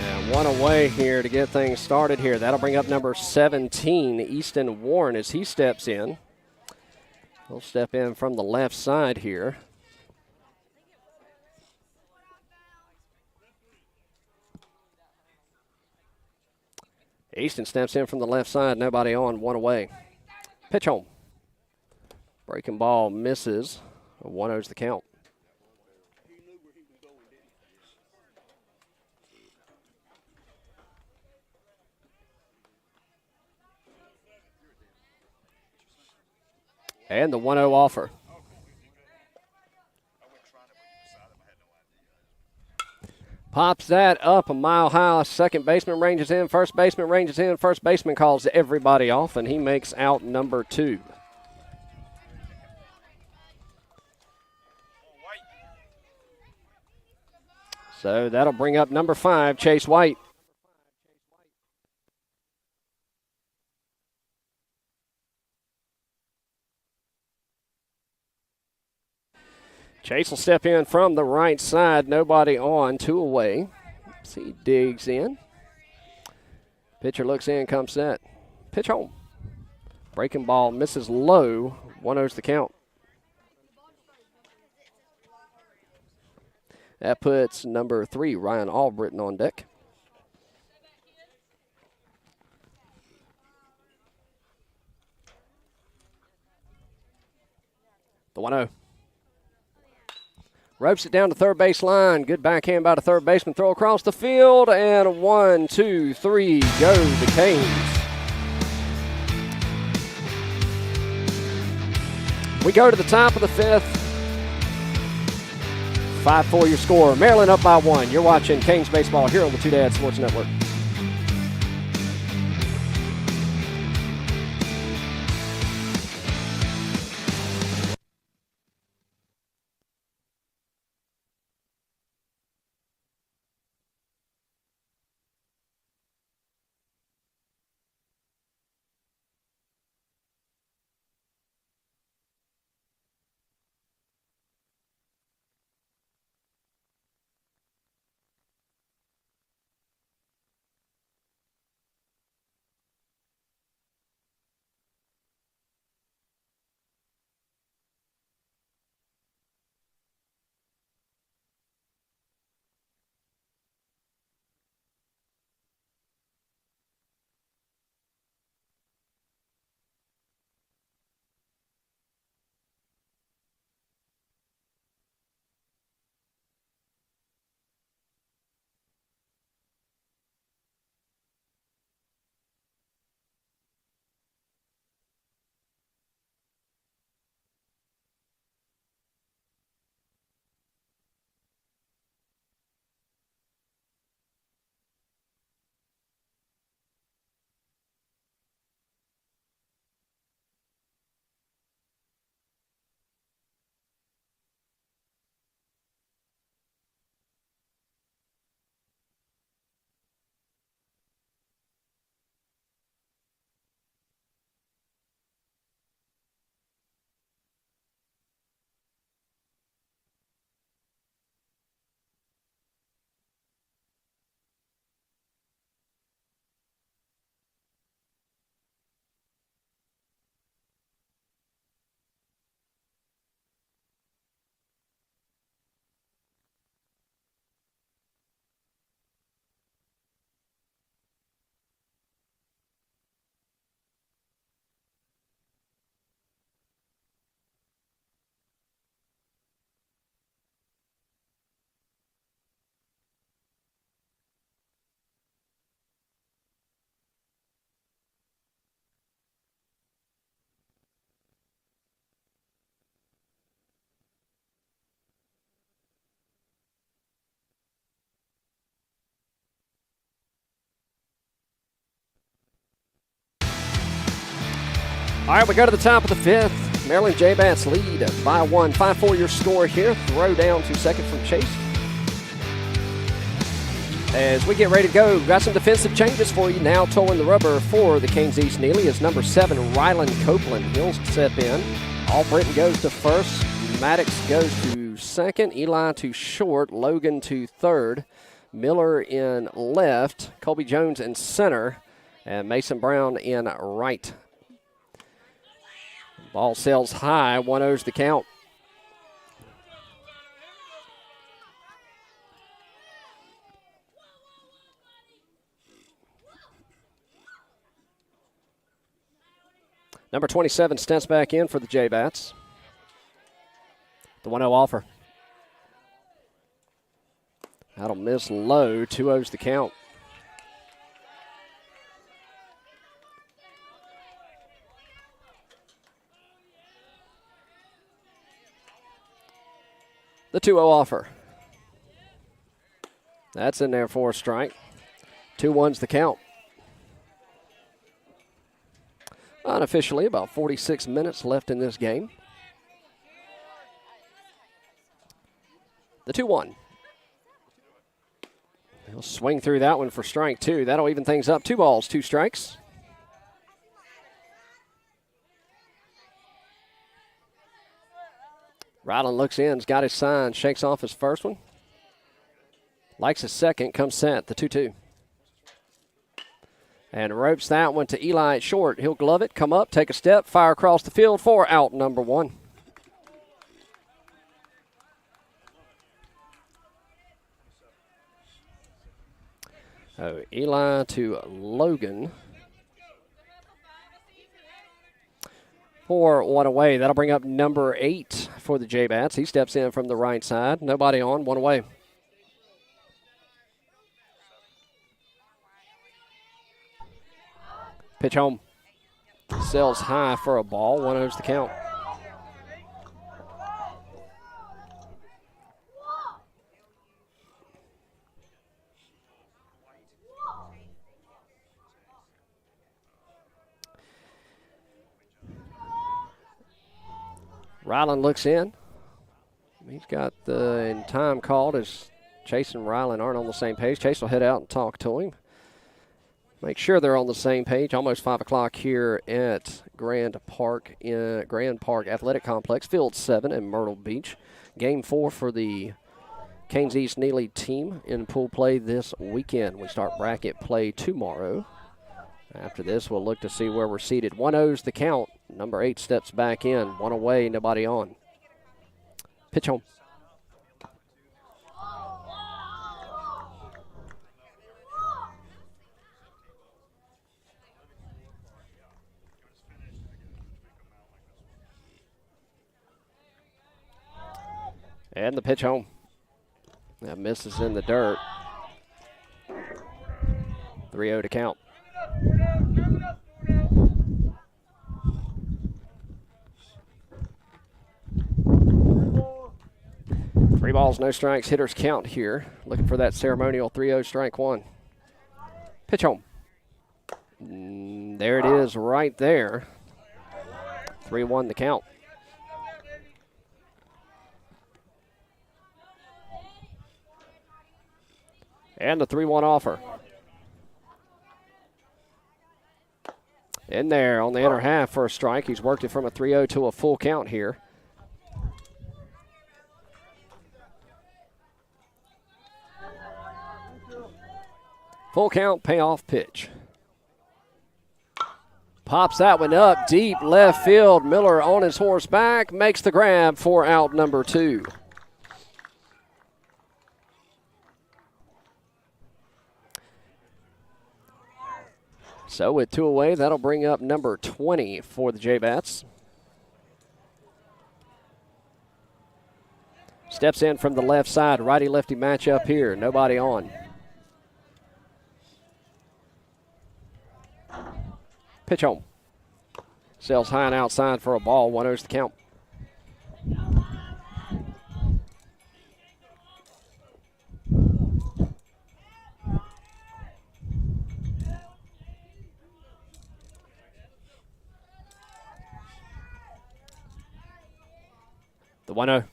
And 1 away here to get things started here. That'll bring up number 17, Easton Warren, as he steps in. He'll step in from the left side here. Easton steps in from the left side. Nobody on, one away. Pitch home. Breaking ball misses. 1-0's the count. And the 1-0 offer. Pops that up a mile high. Second baseman ranges in. First baseman ranges in. First baseman calls everybody off, and he makes out number 2. So that'll bring up number 5, Chase White. Chase will step in from the right side. Nobody on, 2 away. So he digs in. Pitcher looks in, comes set. Pitch home. Breaking ball misses low. 1-0's the count. That puts number 3, Ryan Albritton, on deck. The 1-0. Ropes it down to third base line. Good backhand by the third baseman. Throw across the field. And 1, 2, 3 go the Canes. We go to the top of the 5th. 5-4 your score. Maryland up by 1. You're watching Canes baseball here on the Two Dad Sports Network. All right, we go to the top of the 5th. Maryland J-Bats lead by 1. 5-4 your score here. Throw down to second from Chase. As we get ready to go, got some defensive changes for you. Now towing the rubber for the Canes East-Neely is number 7, Rylan Copeland. He'll step in. Albritton goes to first. Maddox goes to second. Eli to short. Logan to third. Miller in left. Colby Jones in center. And Mason Brown in right. Ball sails high. 1-0's the count. Number 27 steps back in for the J-Bats. The 1-0 offer. That'll miss low. 2-0's the count. The 2-0 offer. That's in there for a strike. 2-1's the count. Unofficially, about 46 minutes left in this game. The 2-1. He'll swing through that one for strike two. That'll even things up. 2 balls, 2 strikes. Ryland looks in, has got his sign, shakes off his first one. Likes his second, comes set, the 2-2. And ropes that one to Eli at short. He'll glove it, come up, take a step, fire across the field for out number 1. Oh, Eli to Logan. For 1 away. That'll bring up number 8 for the J-Bats. He steps in from the right side. Nobody on, 1 away. Pitch home. Sails high for a ball. 1-0's the count. Ryland looks in. He's got the time called as Chase and Ryland aren't on the same page. Chase will head out and talk to him. Make sure they're on the same page. Almost 5 o'clock here at Grand Park Athletic Complex, Field 7 in Myrtle Beach. Game 4 for the Canes East-Neely team in pool play this weekend. We start bracket play tomorrow. After this, we'll look to see where we're seated. 1-0's the count. Number 8 steps back in. 1 away, nobody on. Pitch home. And the pitch home. That misses in the dirt. 3-0 to count. Three balls, no strikes, hitters count here. Looking for that ceremonial 3-0 strike 1. Pitch home. There it is right there. 3-1 the count. And the 3-1 offer. In there on the inner half for a strike. He's worked it from a 3-0 to a full count here. Full count, payoff pitch. Pops that one up deep left field. Miller on his horse back, makes the grab for out number 2. So with 2 away, that'll bring up number 20 for the J-Bats. Steps in from the left side, righty-lefty matchup here. Nobody on. Pitch home. Sails high and outside for a ball. 1-0's the count. The 1-0.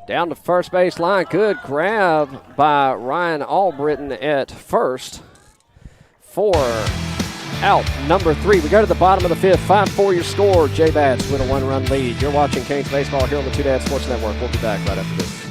Down to first base line. Good grab by Ryan Albritton at first for out number 3. We go to the bottom of the 5th. 5-4 your score. J-Bats with a 1-run lead. You're watching Canes Baseball here on the Two Dad Sports Network. We'll be back right after this.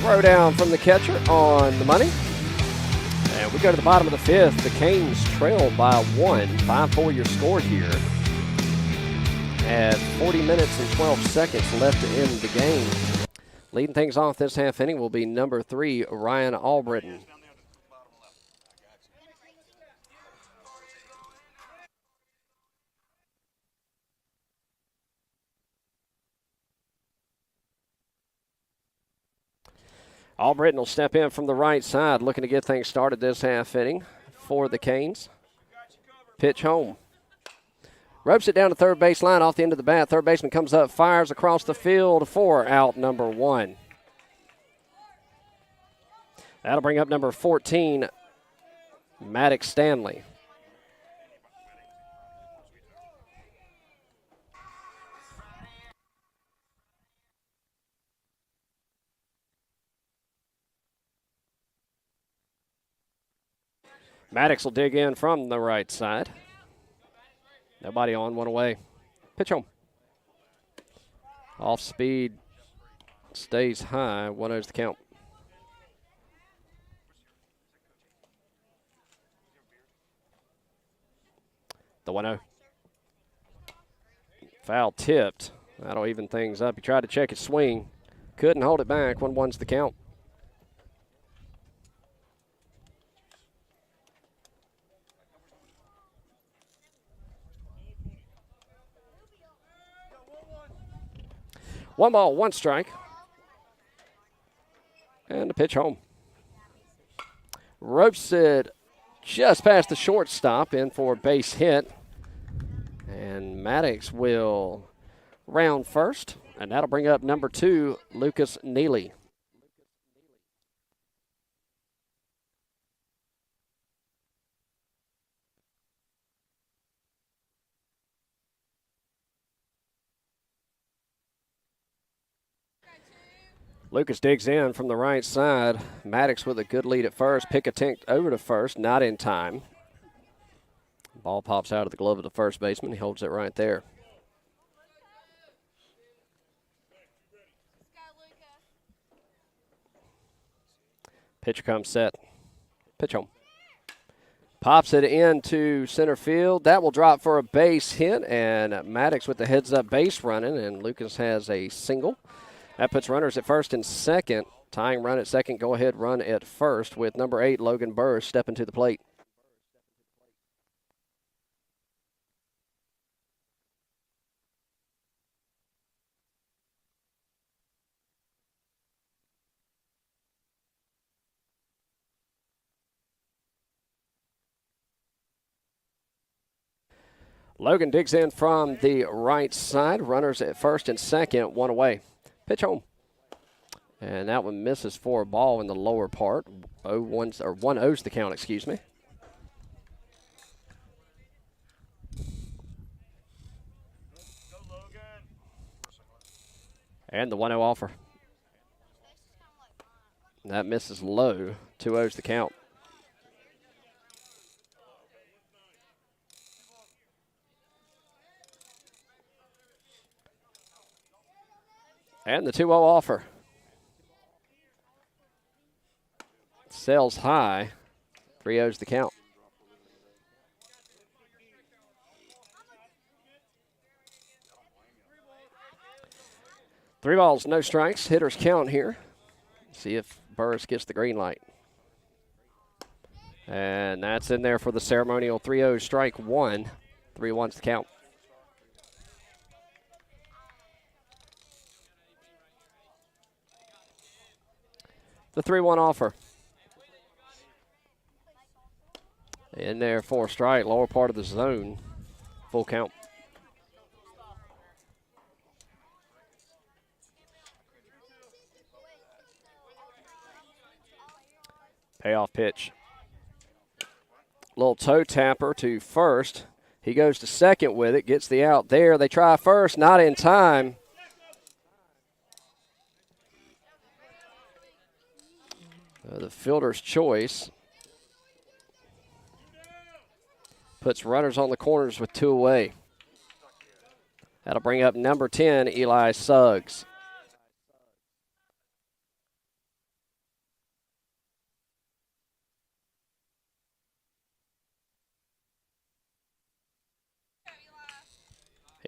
Throw down from the catcher on the money. And we go to the bottom of the fifth. The Canes trail by 1. 5-4 your score here. At 40 minutes and 12 seconds left to end the game. Leading things off this half inning will be number 3, Ryan Albritton. Albritton will step in from the right side, looking to get things started this half inning for the Canes. Pitch home. Ropes it down to third base line off the end of the bat. Third baseman comes up, fires across the field for out number 1. That'll bring up number 14, Maddox Stanley. Maddox will dig in from the right side. Nobody on, one away. Pitch home. Off speed, stays high, 1-0's the count. The 1-0. Foul tipped. That'll even things up. He tried to check his swing. Couldn't hold it back. 1-1's the count. One ball, one strike. And the pitch home. Ropes it just past the shortstop, in for a base hit. And Maddox will round first, and that'll bring up number 2, Lucas Neely. Lucas digs in from the right side. Maddox with a good lead at first. Pick attempt over to first, not in time. Ball pops out of the glove of the first baseman. He holds it right there. Pitcher comes set. Pitch home. Pops it into center field. That will drop for a base hit, and Maddox with the heads-up base running, and Lucas has a single. That puts runners at first and second. Tying run at second, go-ahead run at first with number 8, Logan Burris, stepping to the plate. Logan digs in from the right side. Runners at first and second, one away. Pitch home. And that one misses for a ball in the lower part. 1-0's the count, excuse me. And the 1-0 offer. That misses low. 2-0's the count. And the 2-0 offer. Sails high. 3-0's the count. Three balls, no strikes. Hitters count here. See if Burris gets the green light. And that's in there for the ceremonial 3-0 strike one. 3-1's the count. The 3-1 offer. In there for a strike, lower part of the zone. Full count. Payoff pitch. Little toe tapper to first. He goes to second with it, gets the out there. They try first, not in time. The fielder's choice. Puts runners on the corners with 2 away. That'll bring up number 10, Eli Suggs.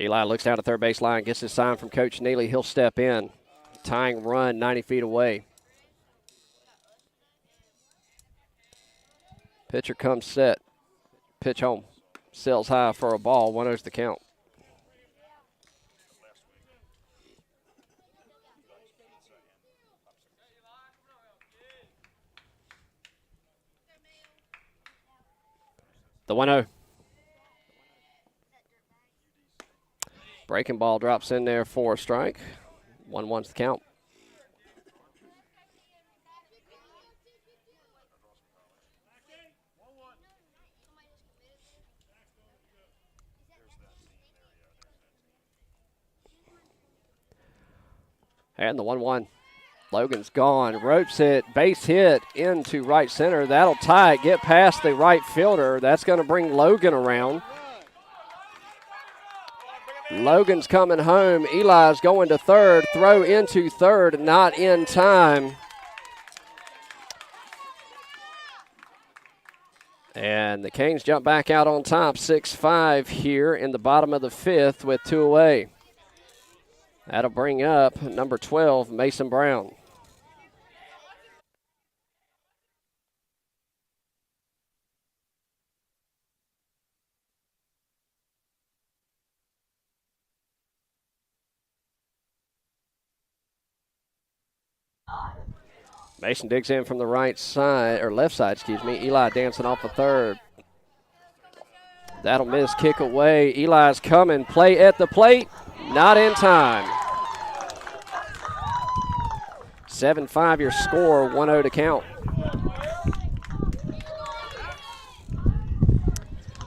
Eli looks down at third base line, gets his sign from Coach Neely. He'll step in. Tying run 90 feet away. Pitcher comes set. Pitch home. Sails high for a ball. 1-0's the count. The 1-0. Breaking ball drops in there for a strike. 1-1's the count. And the 1-1. Logan's gone. Ropes it. Base hit into right center. That'll tie it. Get past the right fielder. That's going to bring Logan around. Logan's coming home. Eli's going to third. Throw into third. Not in time. And the Canes jump back out on top. 6-5 here in the bottom of the fifth with 2 away. That'll bring up number 12, Mason Brown. Mason digs in from the right side, or left side, excuse me. Eli dancing off the third. That'll miss, kick away. Eli's coming, play at the plate, not in time. 7-5 your score, 1-0 to count.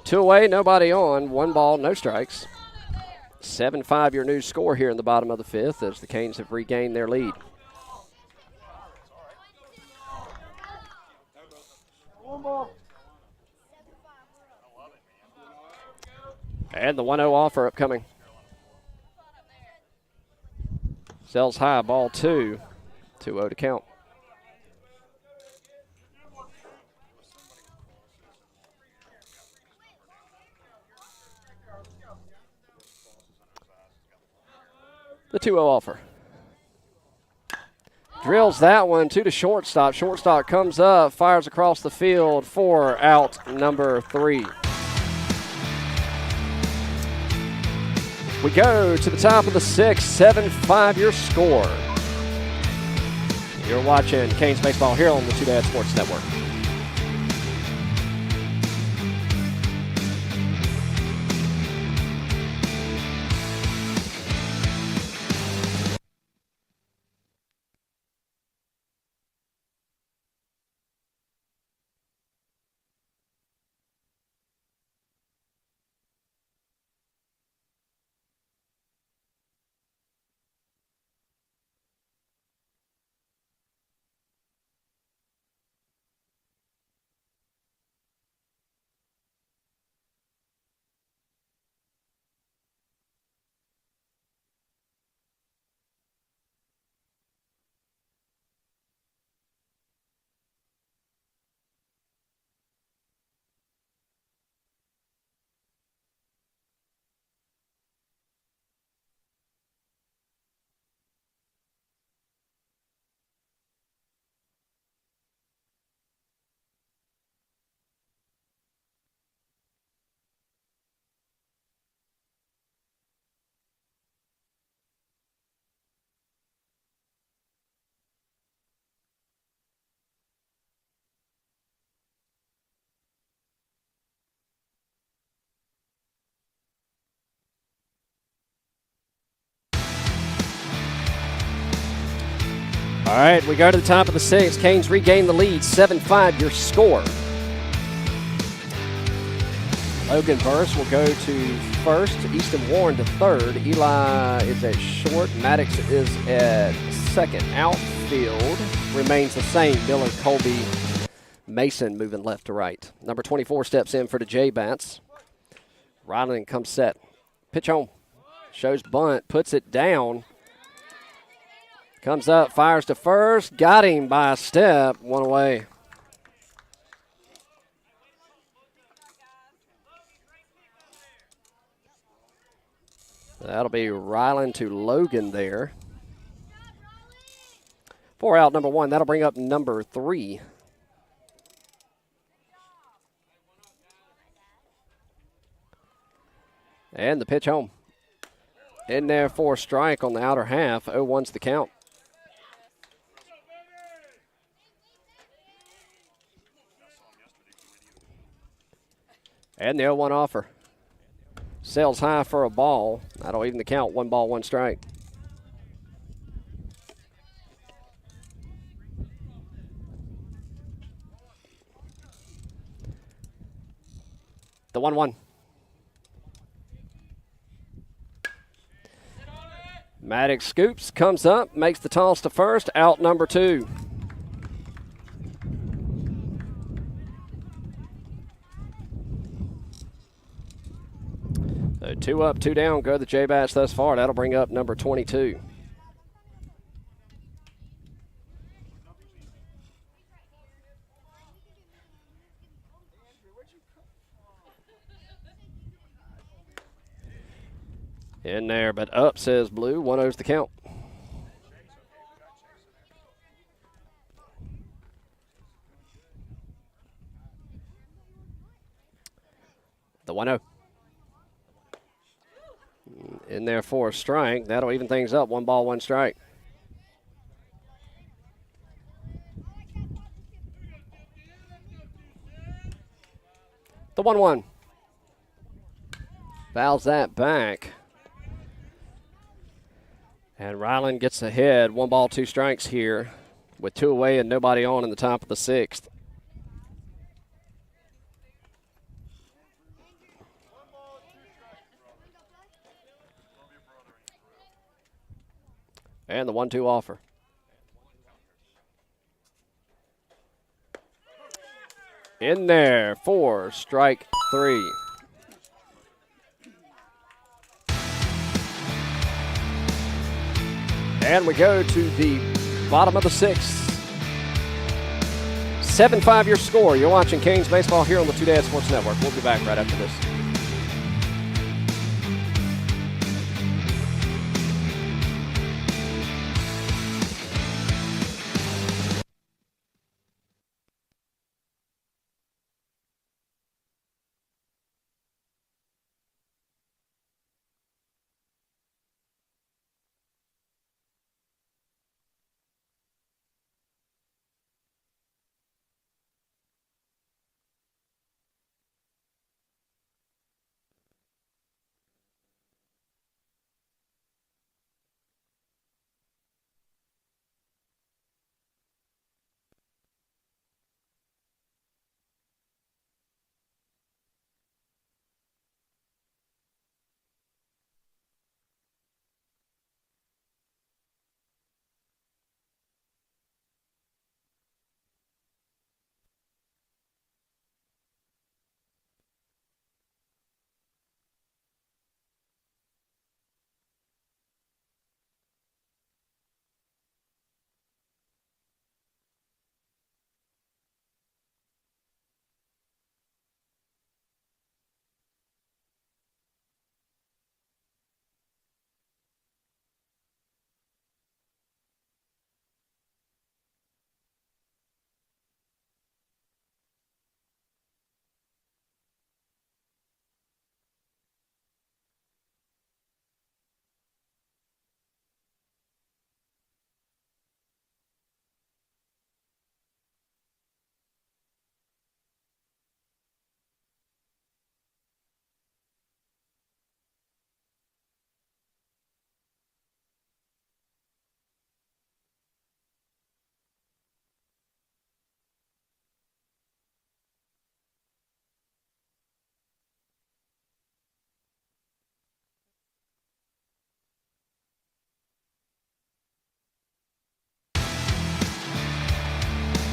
2 away, nobody on, 1 ball, no strikes. 7-5 your new score here in the bottom of the fifth as the Canes have regained their lead. And the 1-0 offer upcoming. Sells high, ball 2. 2-0 to count. The 2-0 offer. Drills that one to the shortstop. Shortstop comes up, fires across the field for out number 3. We go to the top of the 6th, 7-5 your score. You're watching Canes Baseball here on the Two Dad Sports Network. All right, we go to the top of the 6th. Canes regain the lead, 7-5 your score. Logan Burris will go to first, Easton Warren to third. Eli is at short, Maddox is at second. Outfield remains the same. Miller, Colby, Mason moving left to right. Number 24 steps in for the J-Bats. Ryland comes set. Pitch home. Shows bunt, puts it down. Comes up, fires to first. Got him by a step. 1 away. That'll be Ryland to Logan there. 4 out, number 1. That'll bring up number 3. And the pitch home. In there for a strike on the outer half. 0-1's the count. And the 0-1 offer. Sails high for a ball. That'll even the count. 1 ball, 1 strike. The 1-1. Maddox scoops, comes up, makes the toss to first. Out number 2. So 2 up, 2 down, go the J-Bats thus far. That'll bring up number 22. In there, but up, says Blue. 1-0's the count. The 1-0. In there for a strike. That'll even things up. 1 ball, 1 strike. The 1-1. Fouls that back. And Ryland gets ahead. 1 ball, 2 strikes here with 2 away and nobody on in the top of the 6th. And the 1-2 offer. In there for strike 3. And we go to the bottom of the 6th. 7-5 your score. You're watching Canes Baseball here on the Two Dad Sports Network. We'll be back right after this.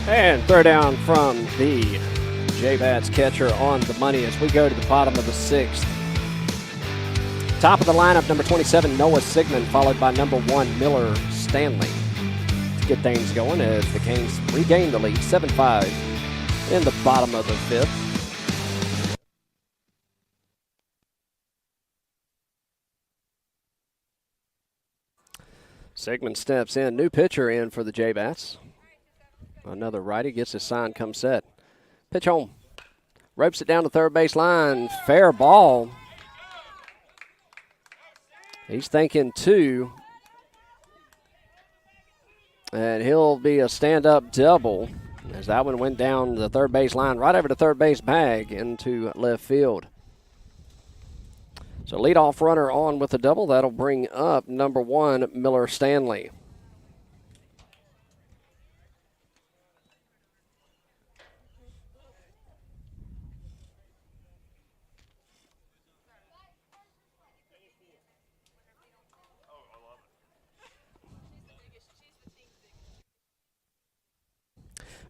And throw down from the J-Bats catcher on the money as we go to the bottom of the 6th. Top of the lineup, number 27, Noah Sigmund, followed by number 1, Miller Stanley. To get things going as the Canes regain the lead, 7-5 in the bottom of the 5th. Sigmund steps in. New pitcher in for the J-Bats. Another righty gets his sign, comes set. Pitch home. Ropes it down the third base line. Fair ball. He's thinking two. And he'll be a stand-up double as that one went down the third base line, right over the third base bag into left field. So leadoff runner on with a double. That'll bring up number 1, Miller Stanley.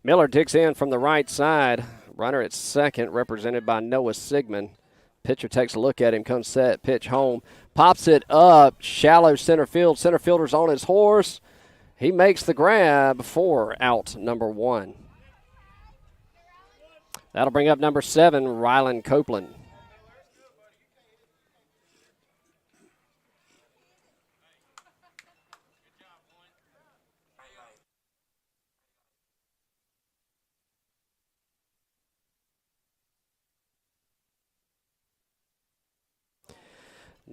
Miller digs in from the right side. Runner at second, represented by Noah Sigmund. Pitcher takes a look at him, comes set, pitch home, pops it up, shallow center field. Center fielder's on his horse. He makes the grab for out number 1. That'll bring up number 7, Rylan Copeland.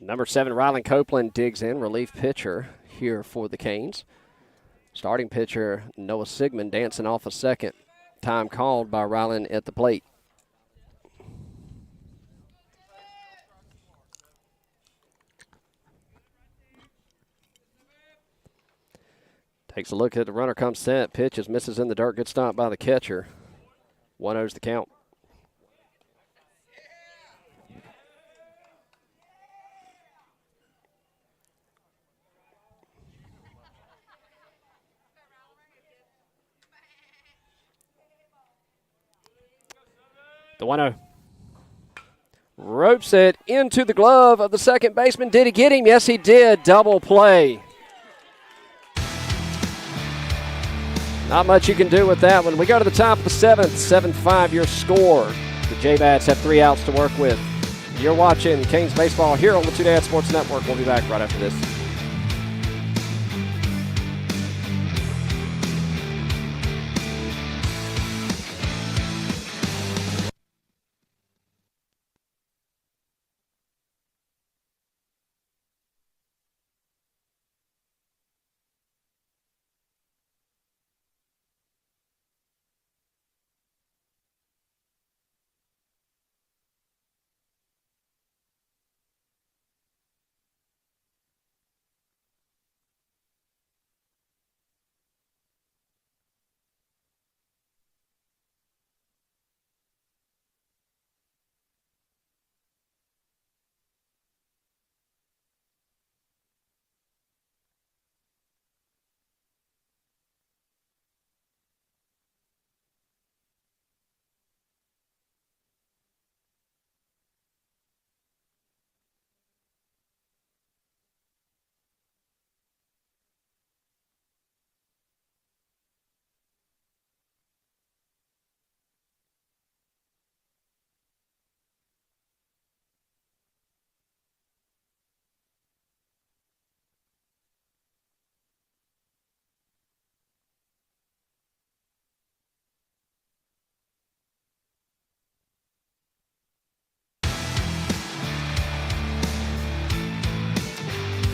Number 7, Rylan Copeland digs in, relief pitcher here for the Canes. Starting pitcher, Noah Sigmund, dancing off a second. Time called by Rylan at the plate. Takes a look at the runner, comes set, pitches, misses in the dirt, good stop by the catcher. 1-0's the count. The 1-0. Ropes it into the glove of the second baseman. Did he get him? Yes, he did. Double play. Not much you can do with that one. We go to the top of the 7th. 7-5 your score. The J-Bats have 3 outs to work with. You're watching Canes Baseball here on the Two-Dad Sports Network. We'll be back right after this.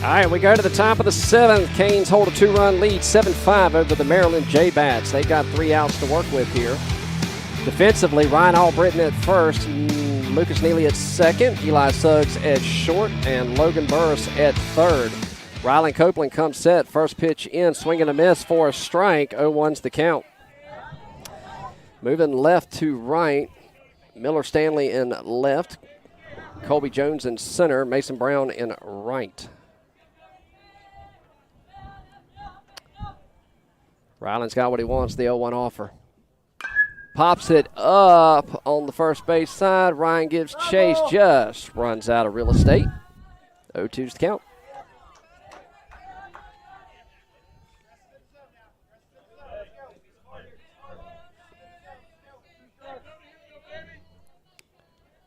All right, we go to the top of the 7th. Canes hold a 2-run lead, 7-5 over the Maryland J-Bats. They've got 3 outs to work with here. Defensively, Ryan Albritton at first, Lucas Neely at second, Eli Suggs at short, and Logan Burris at third. Rylan Copeland comes set. First pitch in, swing and a miss for a strike. 0-1's the count. Moving left to right, Miller Stanley in left, Colby Jones in center, Mason Brown in right. Ryland's got what he wants, the 0-1 offer. Pops it up on the first base side. Ryan gives chase, just runs out of real estate. 0-2's the count.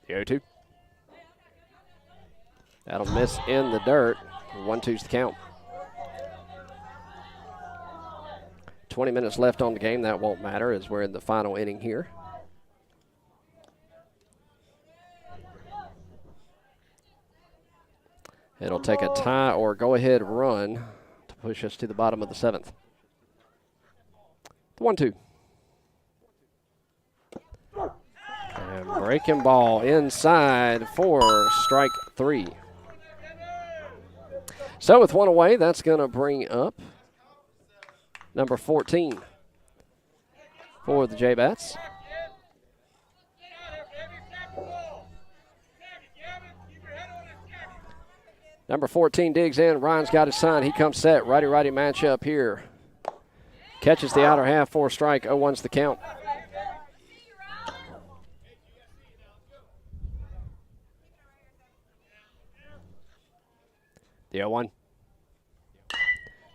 The 0-2. That'll miss in the dirt. 1-2's the count. 20 minutes left on the game. That won't matter as we're in the final inning here. It'll take a tie or go-ahead run to push us to the bottom of the 7th. The 1-2. And breaking ball inside for strike 3. So with one away, that's going to bring up number 14 for the J-Bats. Number 14 digs in. Ryan's got his sign. He comes set. Righty-righty matchup here. Catches the outer half for a strike. 0-1's the count. The 0-1.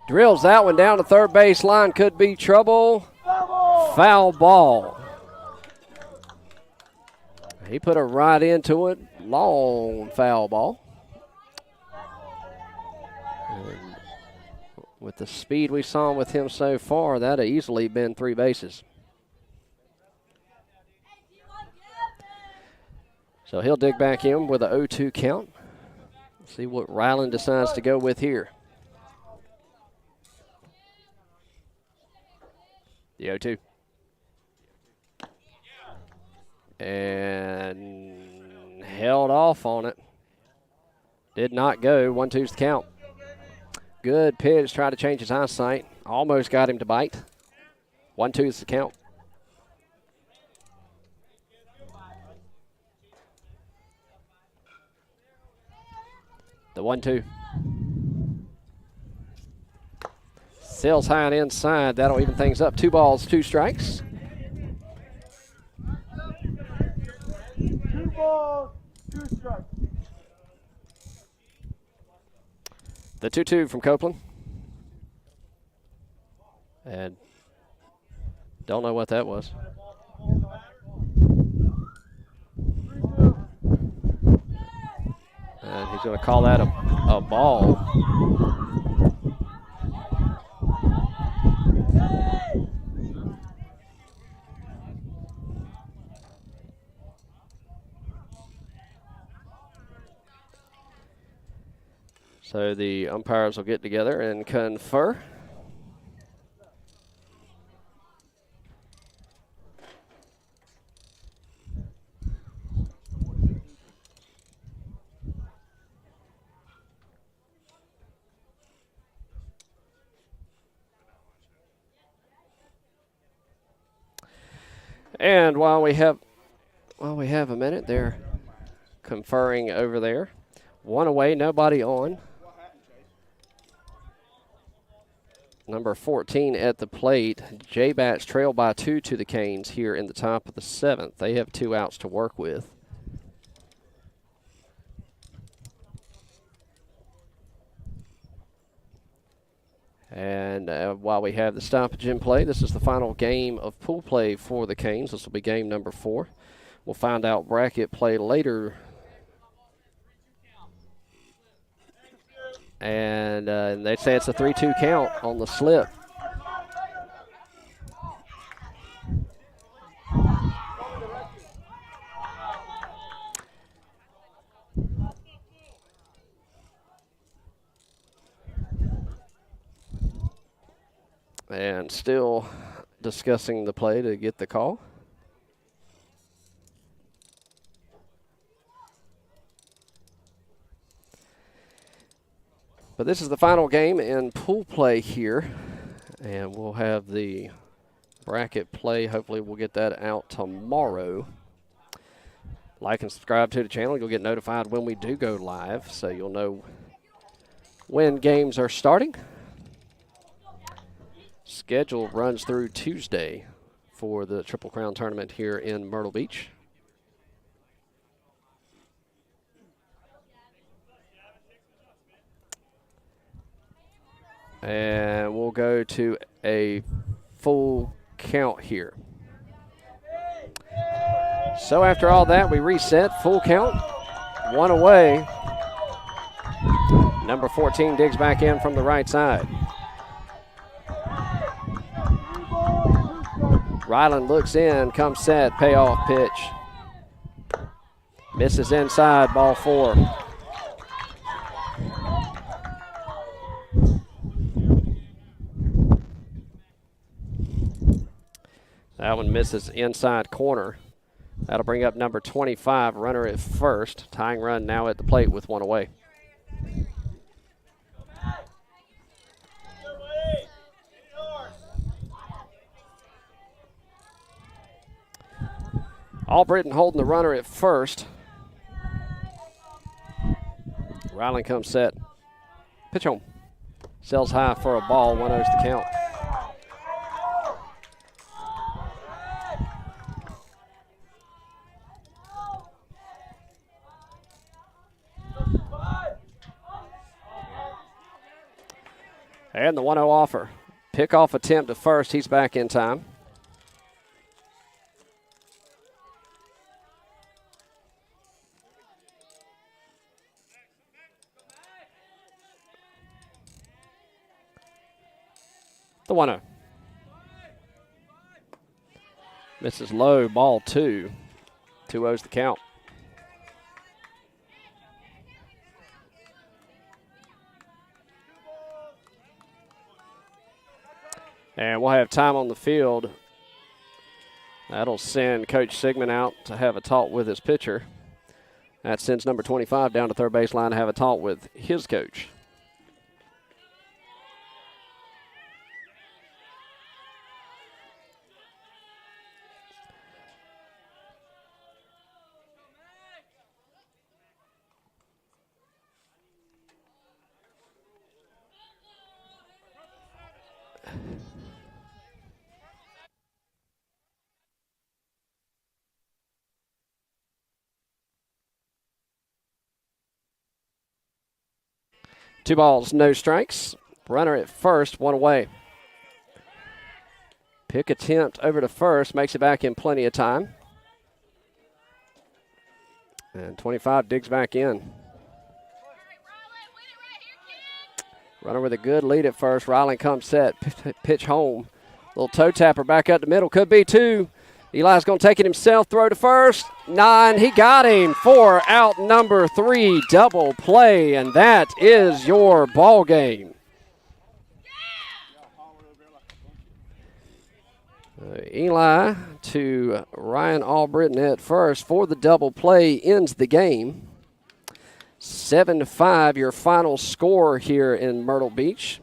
Drills that one down to third base line. Could be trouble. Foul ball. He put it right into it. Long foul ball. And with the speed we saw with him so far, that would easily been 3 bases. So he'll dig back in with a 0-2 count. See what Ryland decides to go with here. The 0-2. And held off on it. Did not go. 1-2's the count. Good pitch. Tried to change his eyesight. Almost got him to bite. 1-2's the count. The 1-2. Sails high and inside. That'll even things up. 2 balls, 2 strikes. 2 balls, 2 strikes. The 2-2 from Copeland. And don't know what that was. And he's going to call that a ball. So the umpires will get together and confer. And while we have a minute, they're conferring over there. 1 away, nobody on. Number 14 at the plate. J-Bats trail by 2 to the Canes here in the top of the 7th. They have 2 outs to work with. And while we have the stoppage in play, this is the final game of pool play for the Canes. This will be game number 4. We'll find out bracket play later. And they say it's a 3-2 count on the slip. And still discussing the play to get the call. But this is the final game in pool play here, and we'll have the bracket play. Hopefully we'll get that out tomorrow. Like and subscribe to the channel. You'll get notified when we do go live, so you'll know when games are starting. Schedule runs through Tuesday for the Triple Crown tournament here in Myrtle Beach. And we'll go to a full count here. So after all that, we reset. Full count. 1 away. Number 14 digs back in from the right side. Ryland looks in, comes set, payoff pitch. Misses inside, ball 4. That one misses inside corner. That'll bring up number 25, runner at first. Tying run now at the plate with 1 away. Albritton holding the runner at first. Ryland comes set. Pitch home. Sells high for a ball. 1-0's the count. And the 1-0 offer. Pickoff attempt to first. He's back in time. The 1-0. Misses low, ball 2. 2-0's the count. And we'll have time on the field. That'll send Coach Sigmund out to have a talk with his pitcher. That sends number 25 down to third baseline to have a talk with his coach. Two balls, no strikes. Runner at first, 1 away. Pick attempt over to first, makes it back in plenty of time. And 25 digs back in. Runner with a good lead at first. Ryland comes set, pitch home. Little toe tapper back up the middle, could be 2. Eli's going to take it himself, throw to first. 9, he got him for out number 3, double play, and that is your ball game. Eli to Ryan Albritton at first for the double play, ends the game. 7-5, your final score here in Myrtle Beach.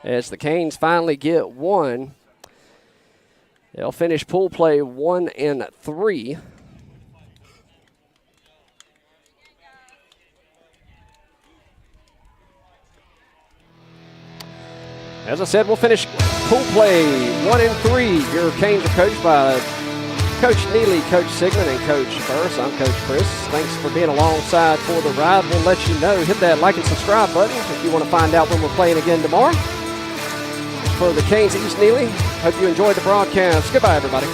As the Canes finally get 1. They'll finish pool play 1-3. As I said, we'll finish pool play 1-3. Your Canes are coached by Coach Neely, Coach Sigmund, and Coach Burris. I'm Coach Chris. Thanks for being alongside for the ride. We'll let you know. Hit that like and subscribe button if you want to find out when we're playing again tomorrow. For the Canes East-Neely, hope you enjoyed the broadcast. Goodbye, everybody.